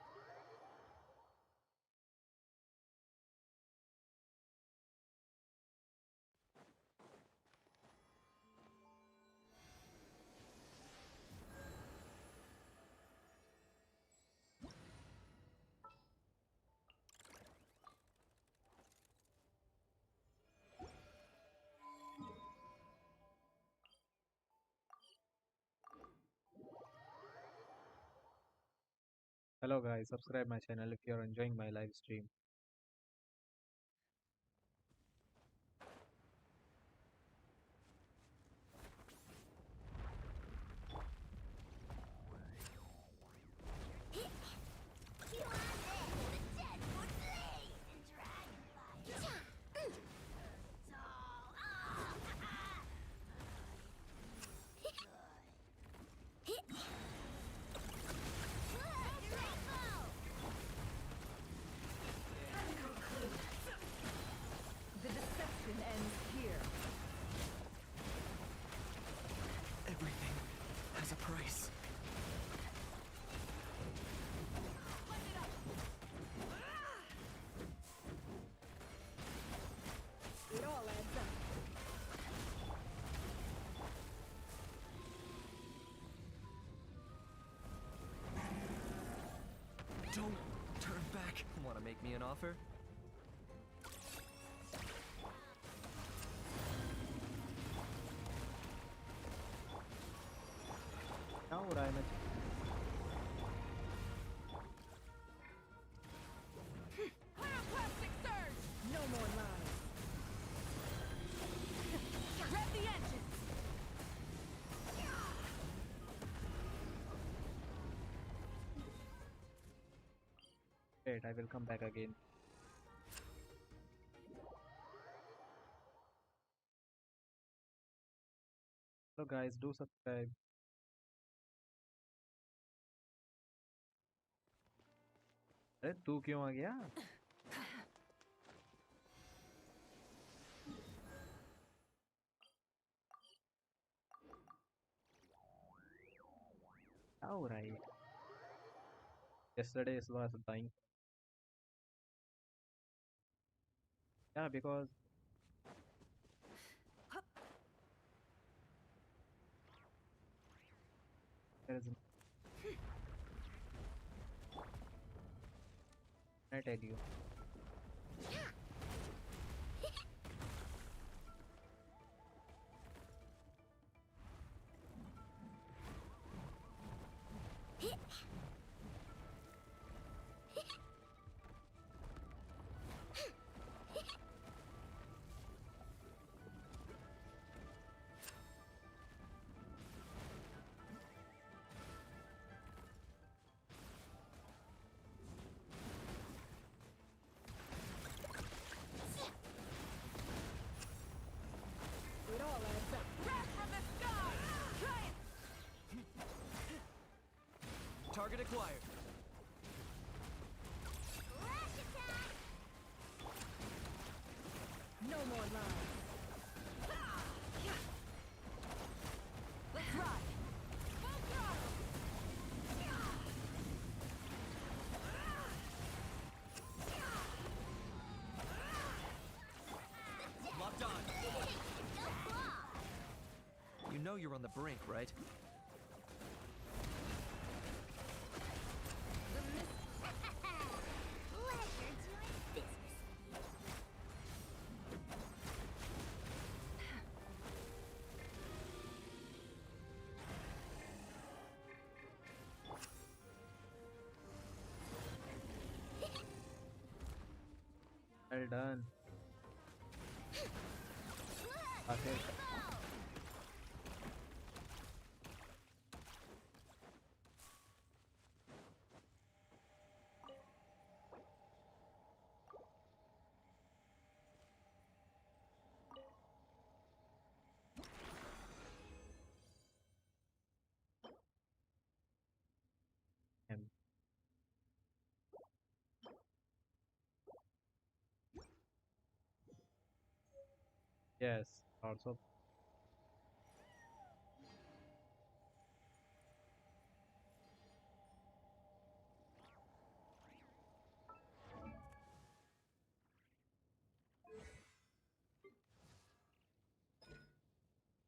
Hello guys, subscribe my channel if you're enjoying my live stream. The deception ends here. Everything has a price. It all adds up. Don't turn back. Want to make me an offer? क्या हो रहा है मैं Pyroclastic surge! No more lies. Rev the engines! Wait, I will come back again. So guys, do subscribe. अरे तू क्यों आ गया? क्या हो रहा है ये? Yesterday was dying. Yeah, because there is. I tell you. It all adds up. Wrath from the sky! Try it! Target acquired. Rush attack! No more lies. Let's ride! Full throttle! Locked on. You know you're on the brink, right? Pleasure doing business with you. Well done. Okay. Yes, also.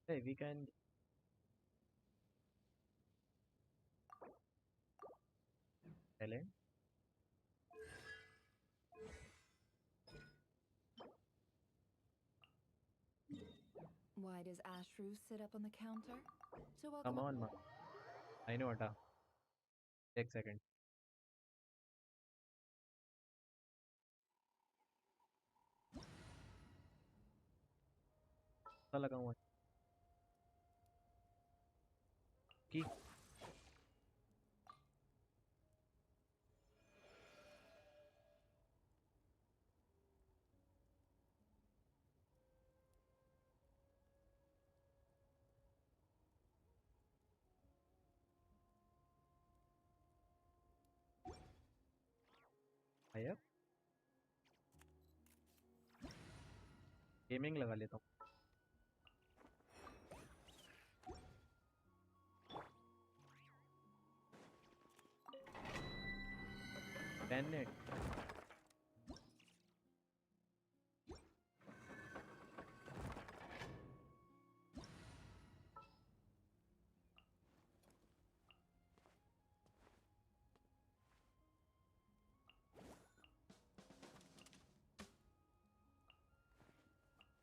Hey, we can. Talent. Why does Ashru sit up on the counter? To welcome Come on, man. I know, Ata. Take second. ऐसा लगा हुआ है कि आया gaming लगा लेता हूँ Tenet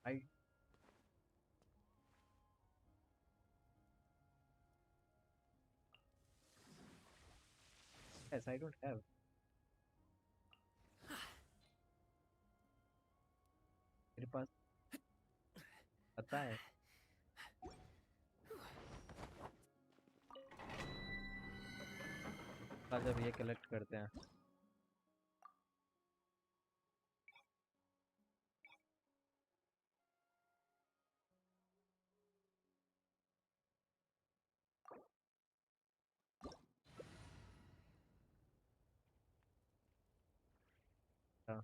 I yes I don't have मेरे पास पता है जब ये कलेक्ट करते हैं हाँ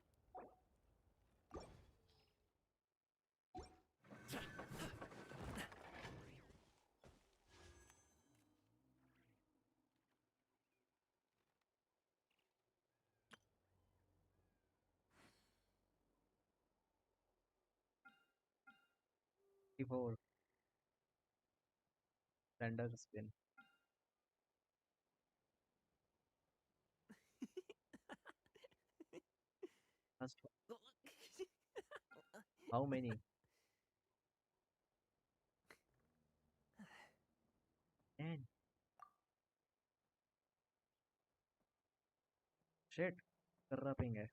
before render spin Last one. How many? And shit, कर पिंग है.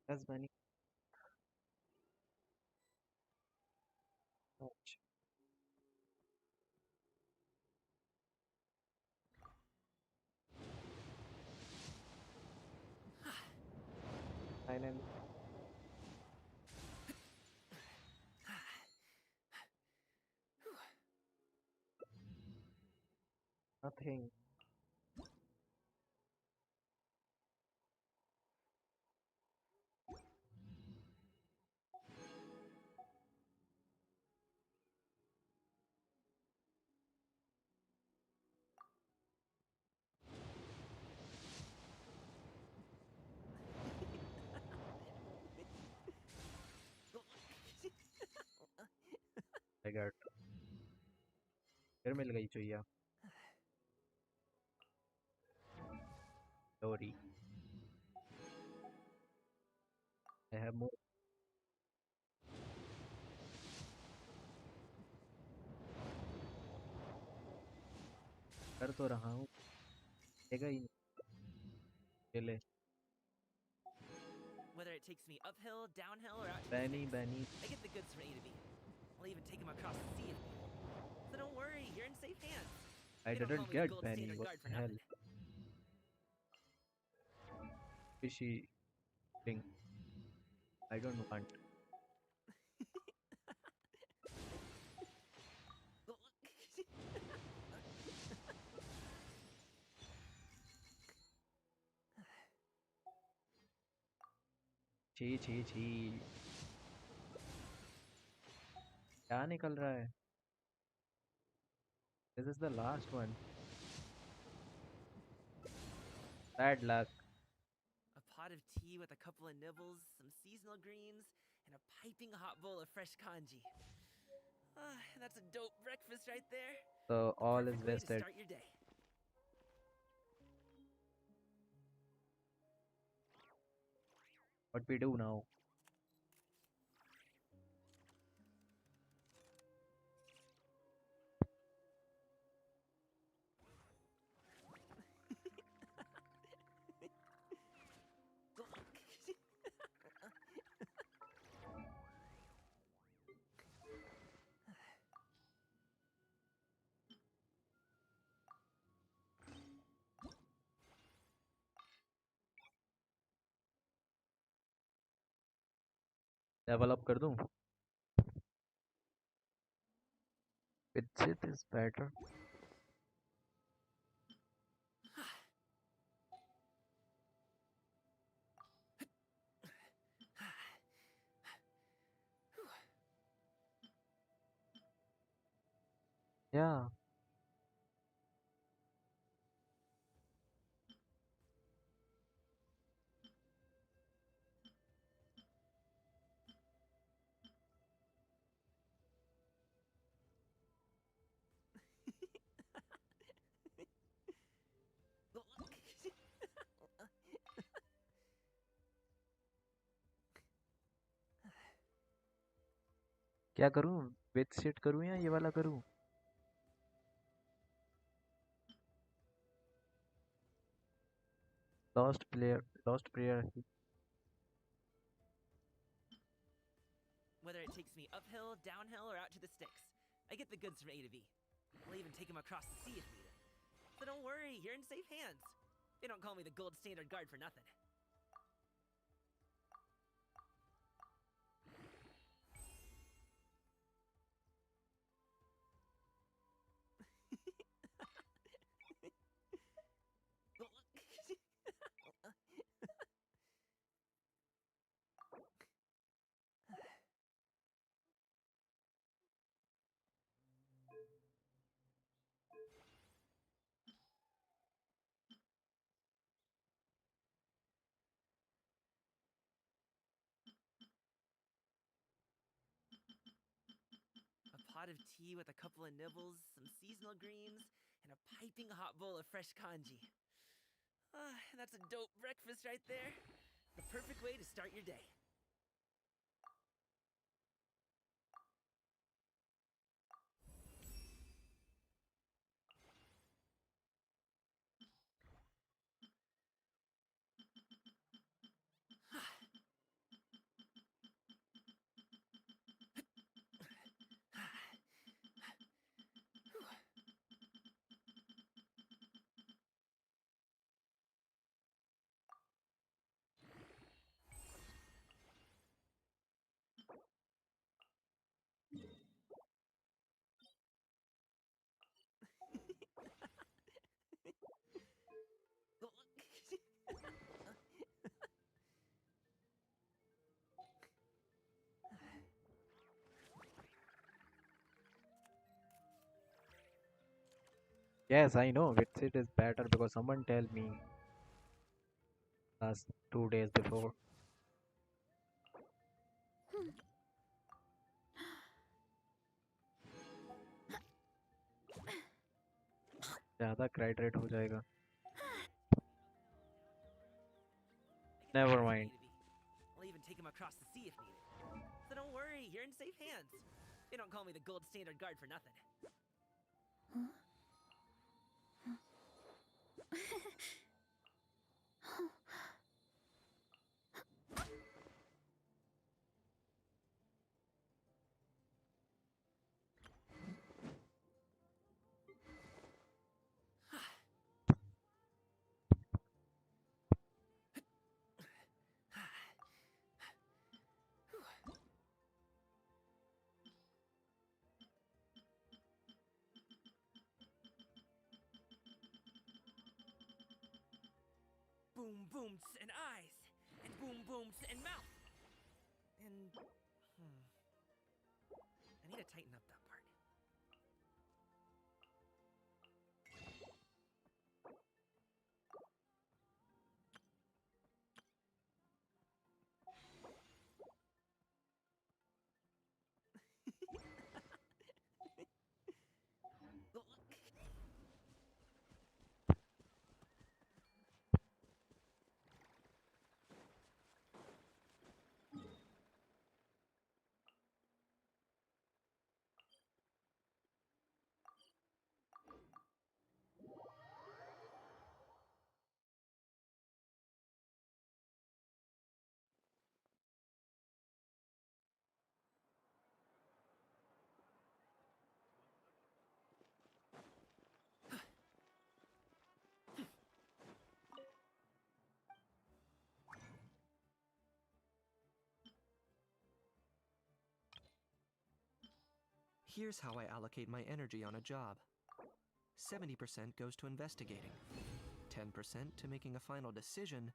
That's many. Ouch. Silent. Nothing. I got. फिर मिल गई Chuiya. Sorry. I have more. कर तो रहा हूँ. देगा ही चले. Whether it takes me uphill, downhill, or out to Benny, the Benny. I get the goods from A to B. I'll even take him across the sea if needed. So don't worry, you're in safe hands. I They don't didn't call me the get gold Benny. standard What guard for the hell? nothing. Fishy thing. I don't want. छी छी छी. क्या निकल रहा है? This is the last one. Bad luck. A pot of tea with a couple of nibbles, some seasonal greens, and a piping hot bowl of fresh kanji. That's a dope breakfast right there. So The all is perfect way to wasted. start your day. What we do now? Develop कर दूं? It is better. Yeah. क्या करूं? With seat करूं या ये वाला करूं? Lost player. Whether it takes me uphill, downhill, or out to the sticks, I get the goods from A to B. I'll even take them across the sea if needed. So don't worry, you're in safe hands. They don't call me the gold standard guard for nothing. A pot of tea with a couple of nibbles, some seasonal greens, and a piping hot bowl of fresh kanji. That's a dope breakfast right there. The perfect way to start your day. Yes, I know. With seat is better because someone tell me last 2 days before. ज़्यादा cried rate हो जाएगा. Never mind. I'll even take them across the sea if needed. So don't worry, you're in safe hands. They don't call me the gold standard guard for nothing. Boom booms and eyes, and boom booms and mouth. And I need to tighten up that part. Here's how I allocate my energy on a job. 70% goes to investigating, 10% to making a final decision,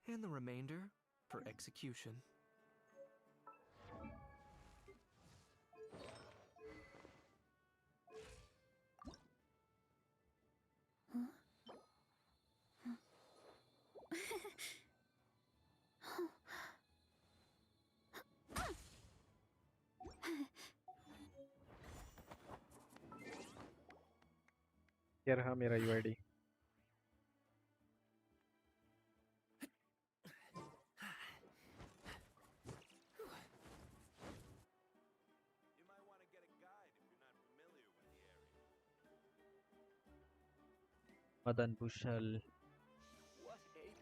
and the remainder for execution. ये रहा मेरा UID. Madan Bushal. What a place!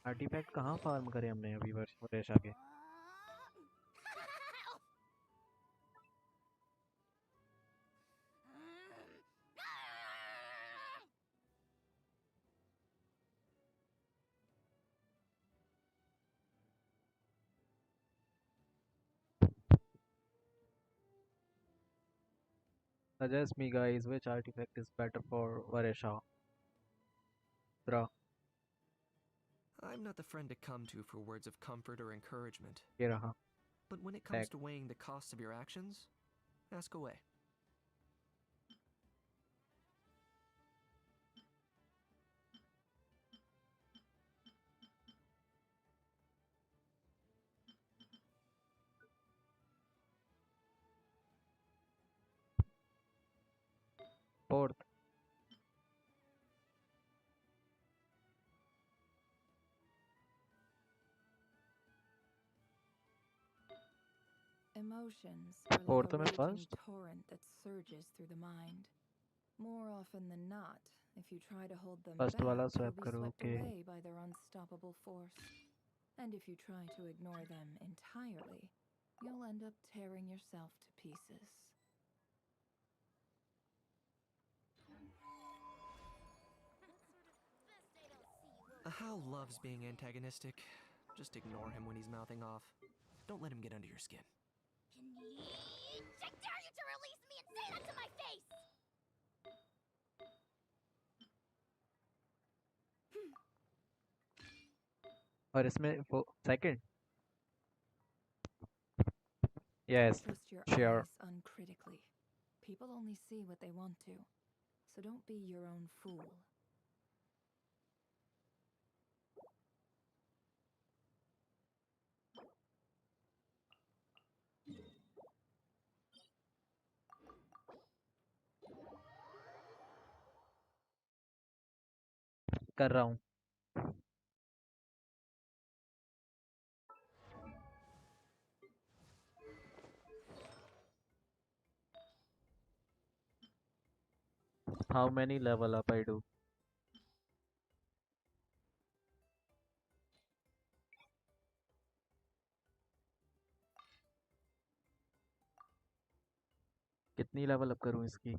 Artefact कहाँ form करे हमने अभी वर्ष आगे. Suggest me, guys, which artifact is better for Varesha. Bruh. I'm not the friend to come to for words of comfort or encouragement. ये रहा. But when it comes to weighing the costs of your actions, ask away. Fourth. Emotions are like Fourth a में raging first. torrent that surges through the mind. More often than not, if you try to hold them First back, वाला you'll swap be करो. swept Okay. away by their unstoppable force. And if you try to ignore them entirely, you'll end up tearing yourself to pieces. Hal loves being antagonistic. Just ignore him when he's mouthing off. Don't let him get under your skin. I dare you to release me and say that to my face! और इसमें वो second. Yes. Trust your Sure. eyes uncritically. People only see what they want to, so don't be your own fool. कर रहा हूँ. How many level up I do? कितनी level up करूँ इसकी?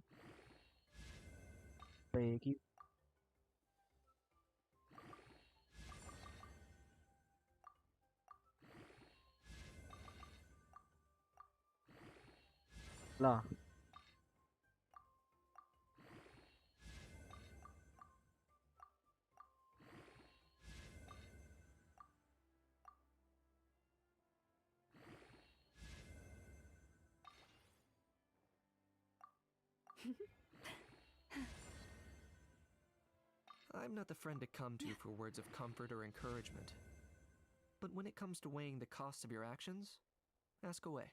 तो एक ही. ला. I'm not the friend to come to for words of comfort or encouragement. But when it comes to weighing the costs of your actions, ask away.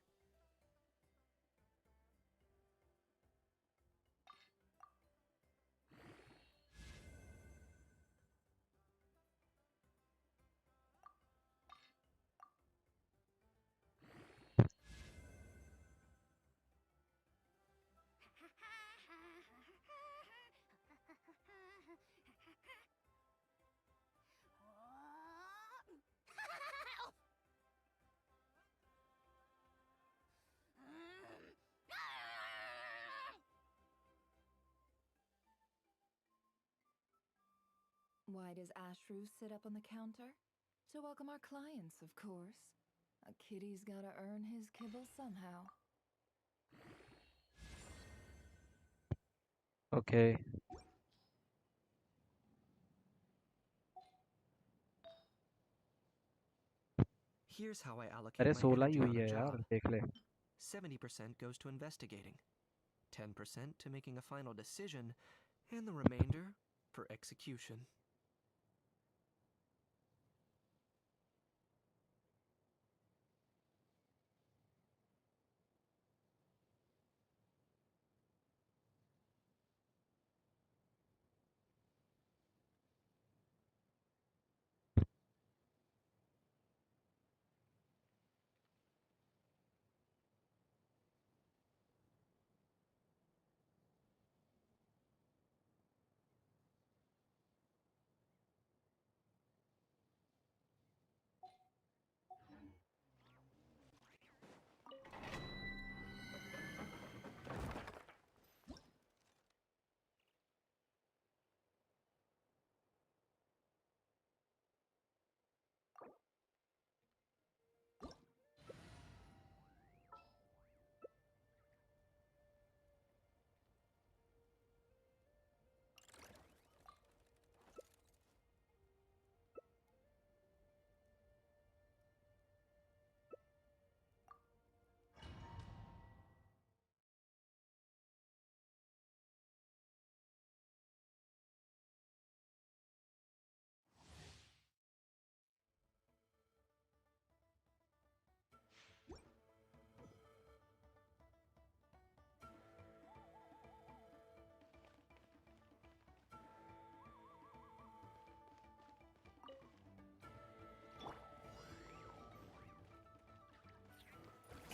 Why does Ashru sit up on the counter? To welcome our clients, of course. A kitty's gotta earn his kibble somehow. Okay. Here's how I allocate अरे my 16 he energy हुई on a है यार, job. देख ले. 70% goes to investigating, 10% to making a final decision, and the remainder for execution.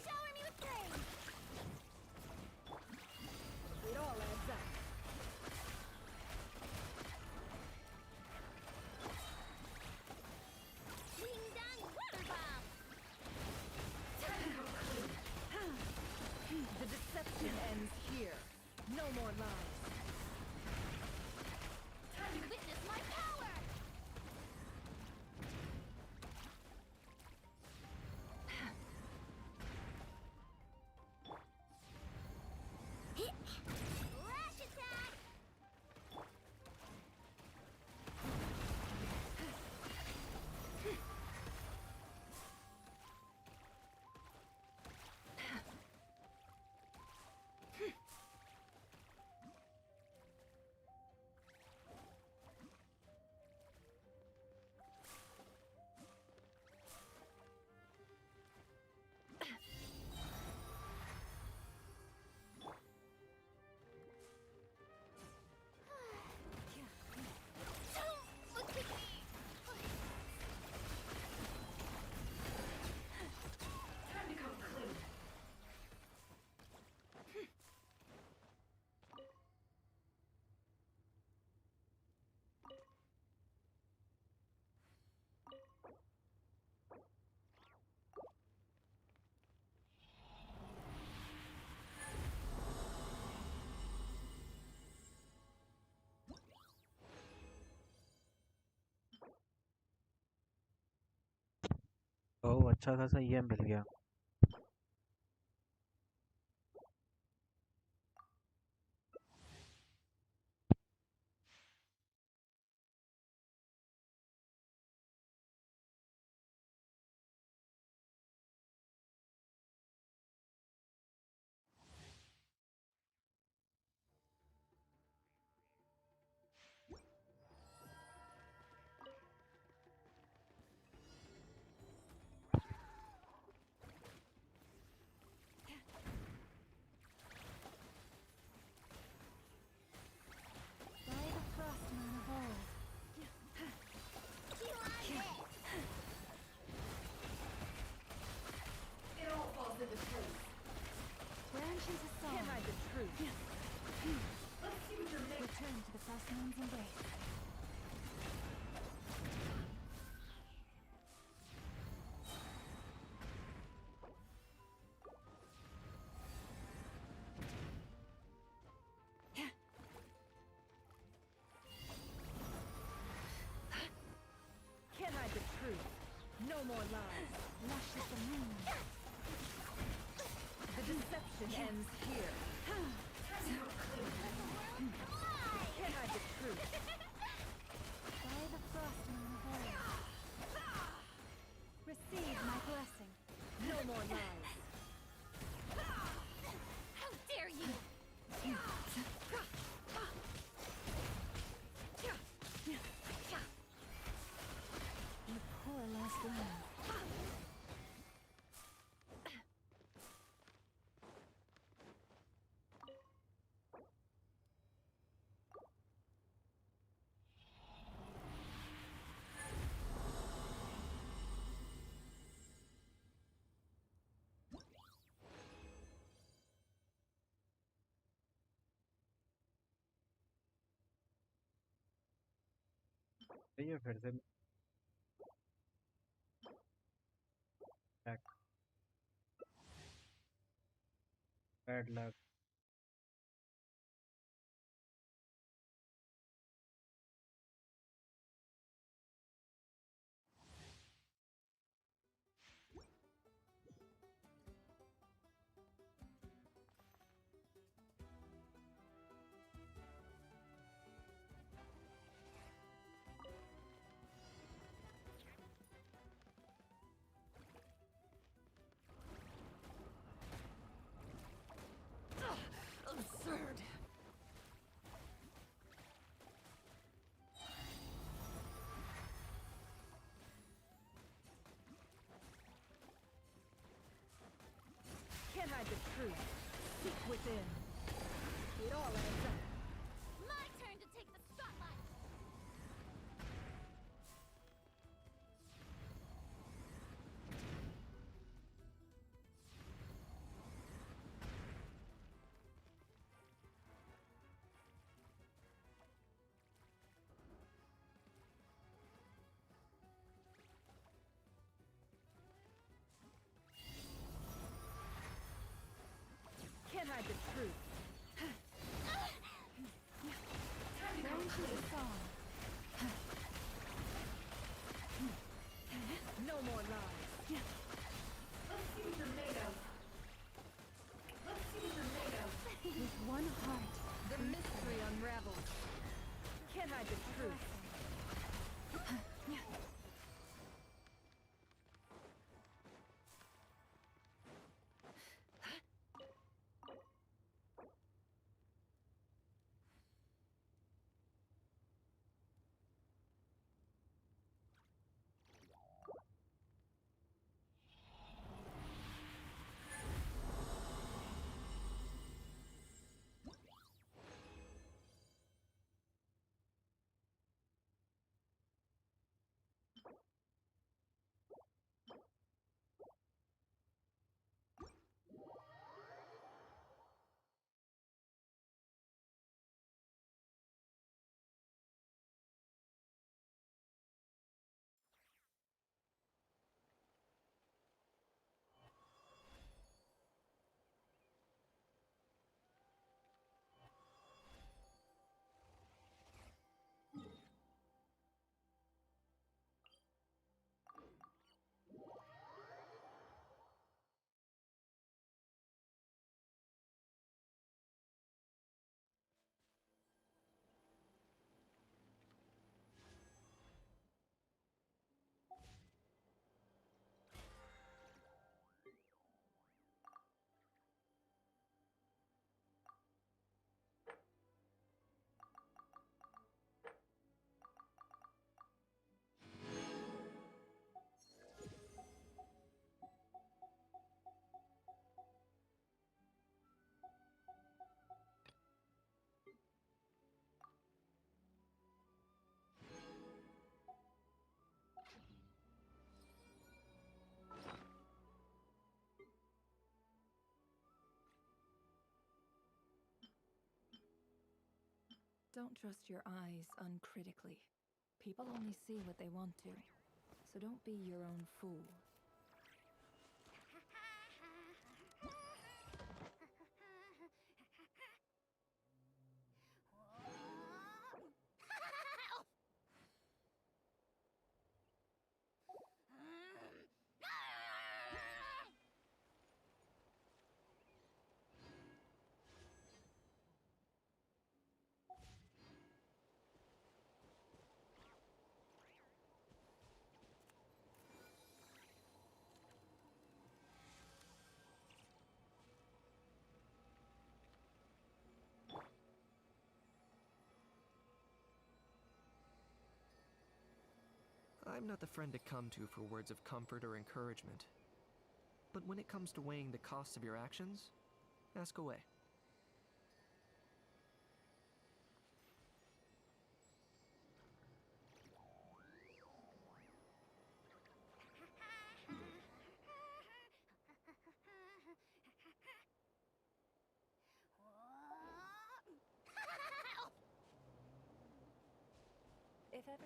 Shower me with praise! It all adds up. Ding dong water bomb! The deception ends here. No more lies. Witness my power! Lash attack! Don't look at me! Time to come clean. ओह अच्छा खासा EM मिल गया. No more lies. The deception ends here. Can't hide the truth. By the frost in the void. Receive my blessing. No more lies. How dare you! You poor lost lamb. सही है फिर से bad luck Absurd. Can't hide the truth. Seek within. It all adds up. My turn to take the spotlight! Can't hide the truth. Turn to the song. No more lies. Let's see what you're made of. Let's see what you're made of. With one heart. The mystery unravels. Can't hide the truth. Don't trust your eyes uncritically. People only see what they want to, so don't be your own fool. I'm not the friend to come to for words of comfort or encouragement. But when it comes to weighing the costs of your actions, ask away. If ever...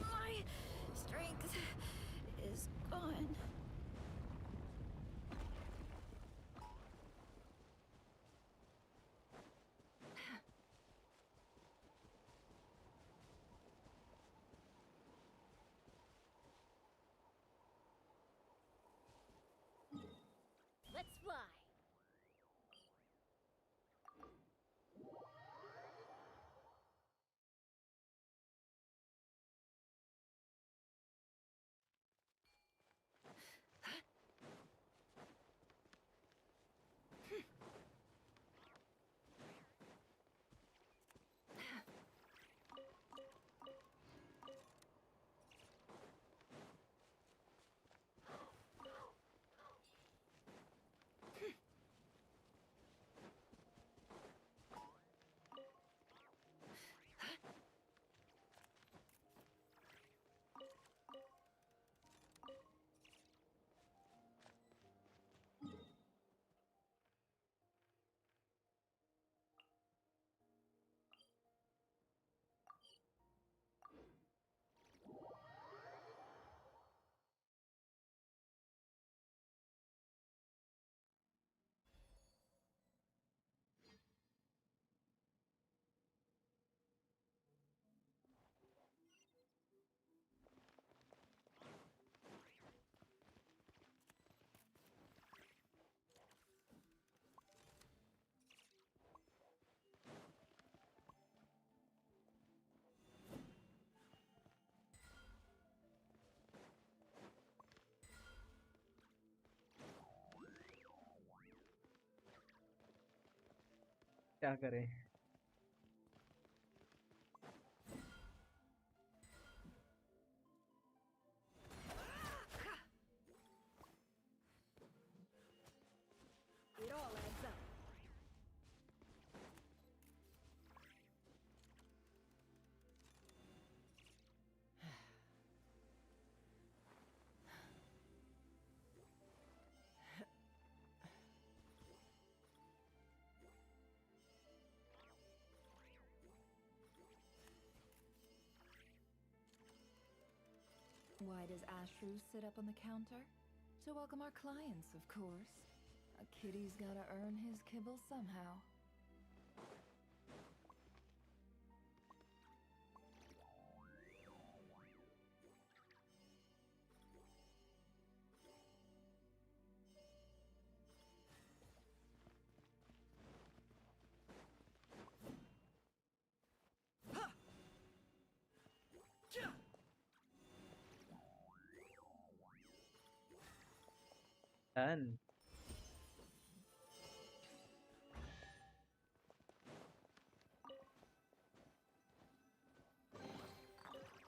My strength is gone. Let's fly. क्या करें? It all adds up. Why does Ashru sit up on the counter? To welcome our clients, of course. A kitty's gotta earn his kibble somehow. And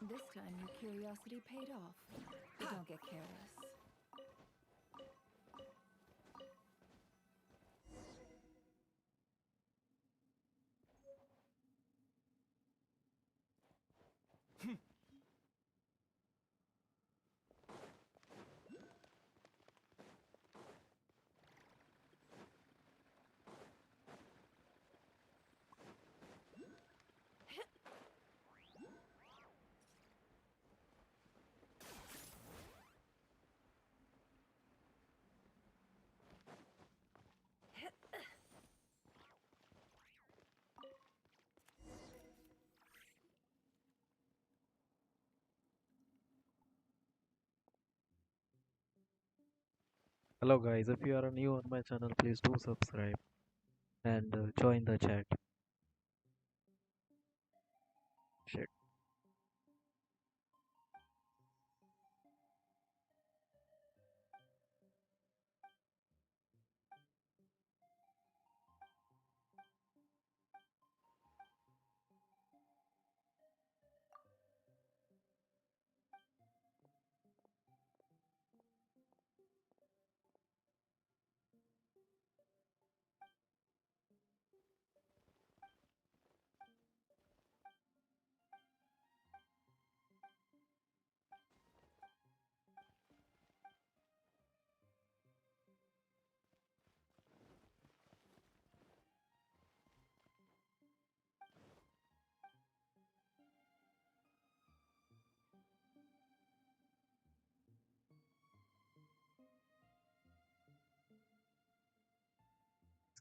This time your curiosity paid off. But don't get careless. hello guys, if you are new on my channel, please do subscribe and join the chat. Shit.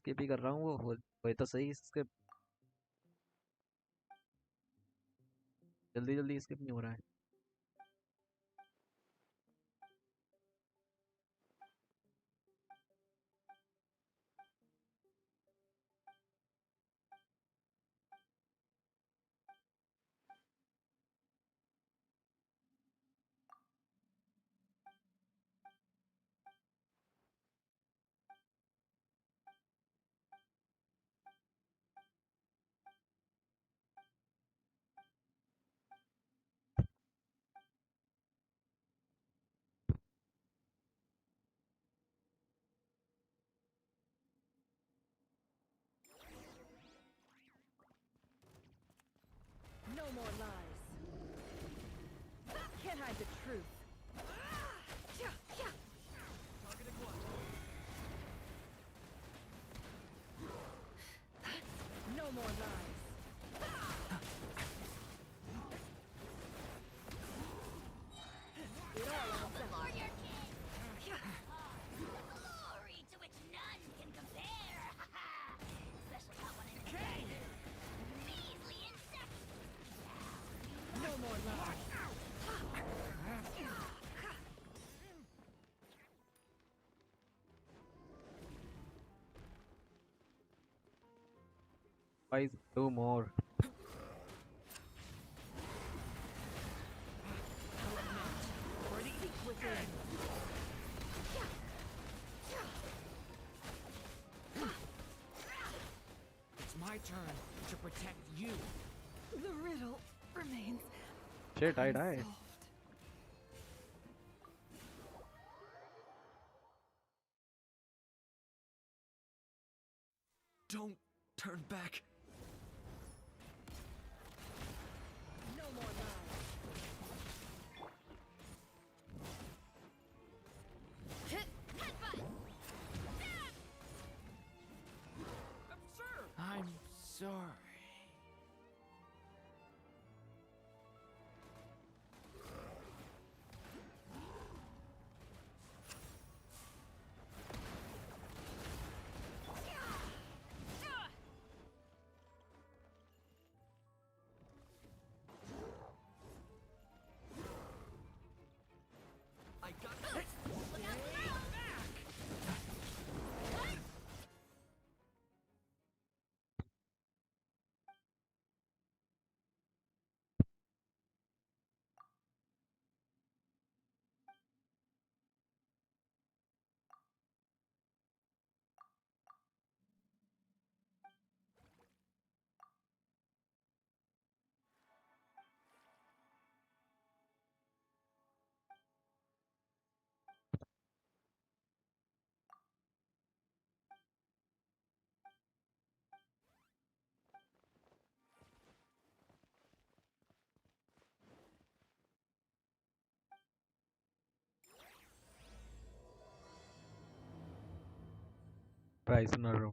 Skip ही कर रहा हूँ वो तो सही skip जल्दी जल्दी skip नहीं हो रहा है No more lies. Can't hide the truth. No more lies. It all adds up. For your king! Glory to which none can compare! Special hot one in the can! Measly insect! No more lies. guys do more Within. It's my turn to protect you. The riddle remains shit I died unsolved. Don't turn back. No more lies. I'm sorry. prisoner.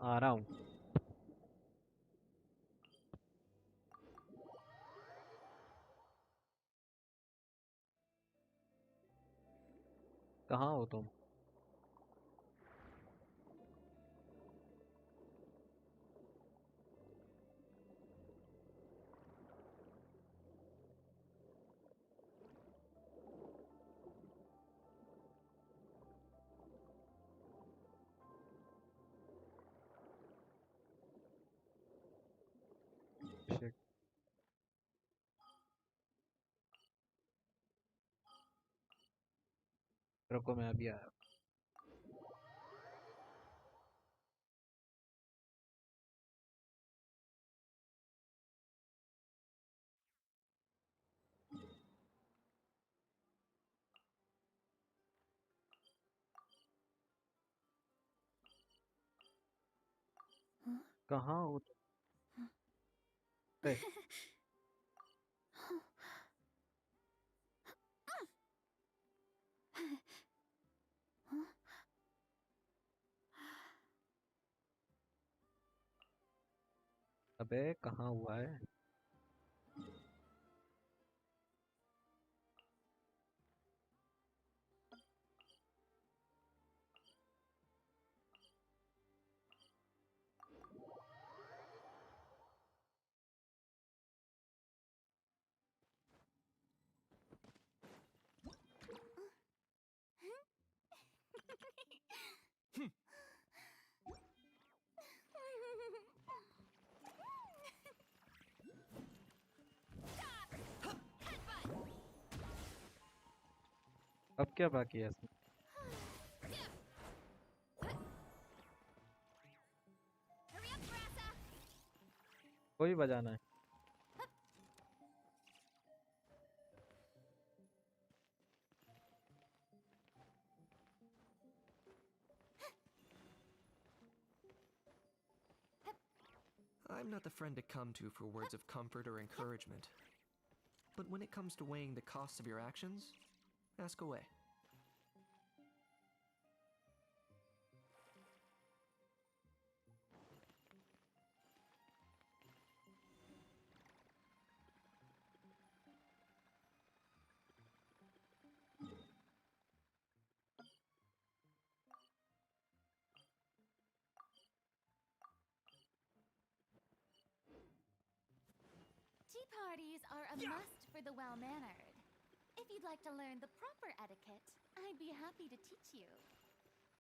आ रहा हूँ। कहाँ हो तुम? Shit. रुको मैं अभी आया। कहाँ हो तुम? ए, अबे कहाँ हुआ है? अब क्या बाकी है इसमें? कोई बजाना है? I'm not the friend to come to for words of comfort or encouragement. But when it comes to weighing the costs of your actions, ask away. Tea parties are a must for the well-mannered. If you'd like to learn the proper etiquette, I'd be happy to teach you.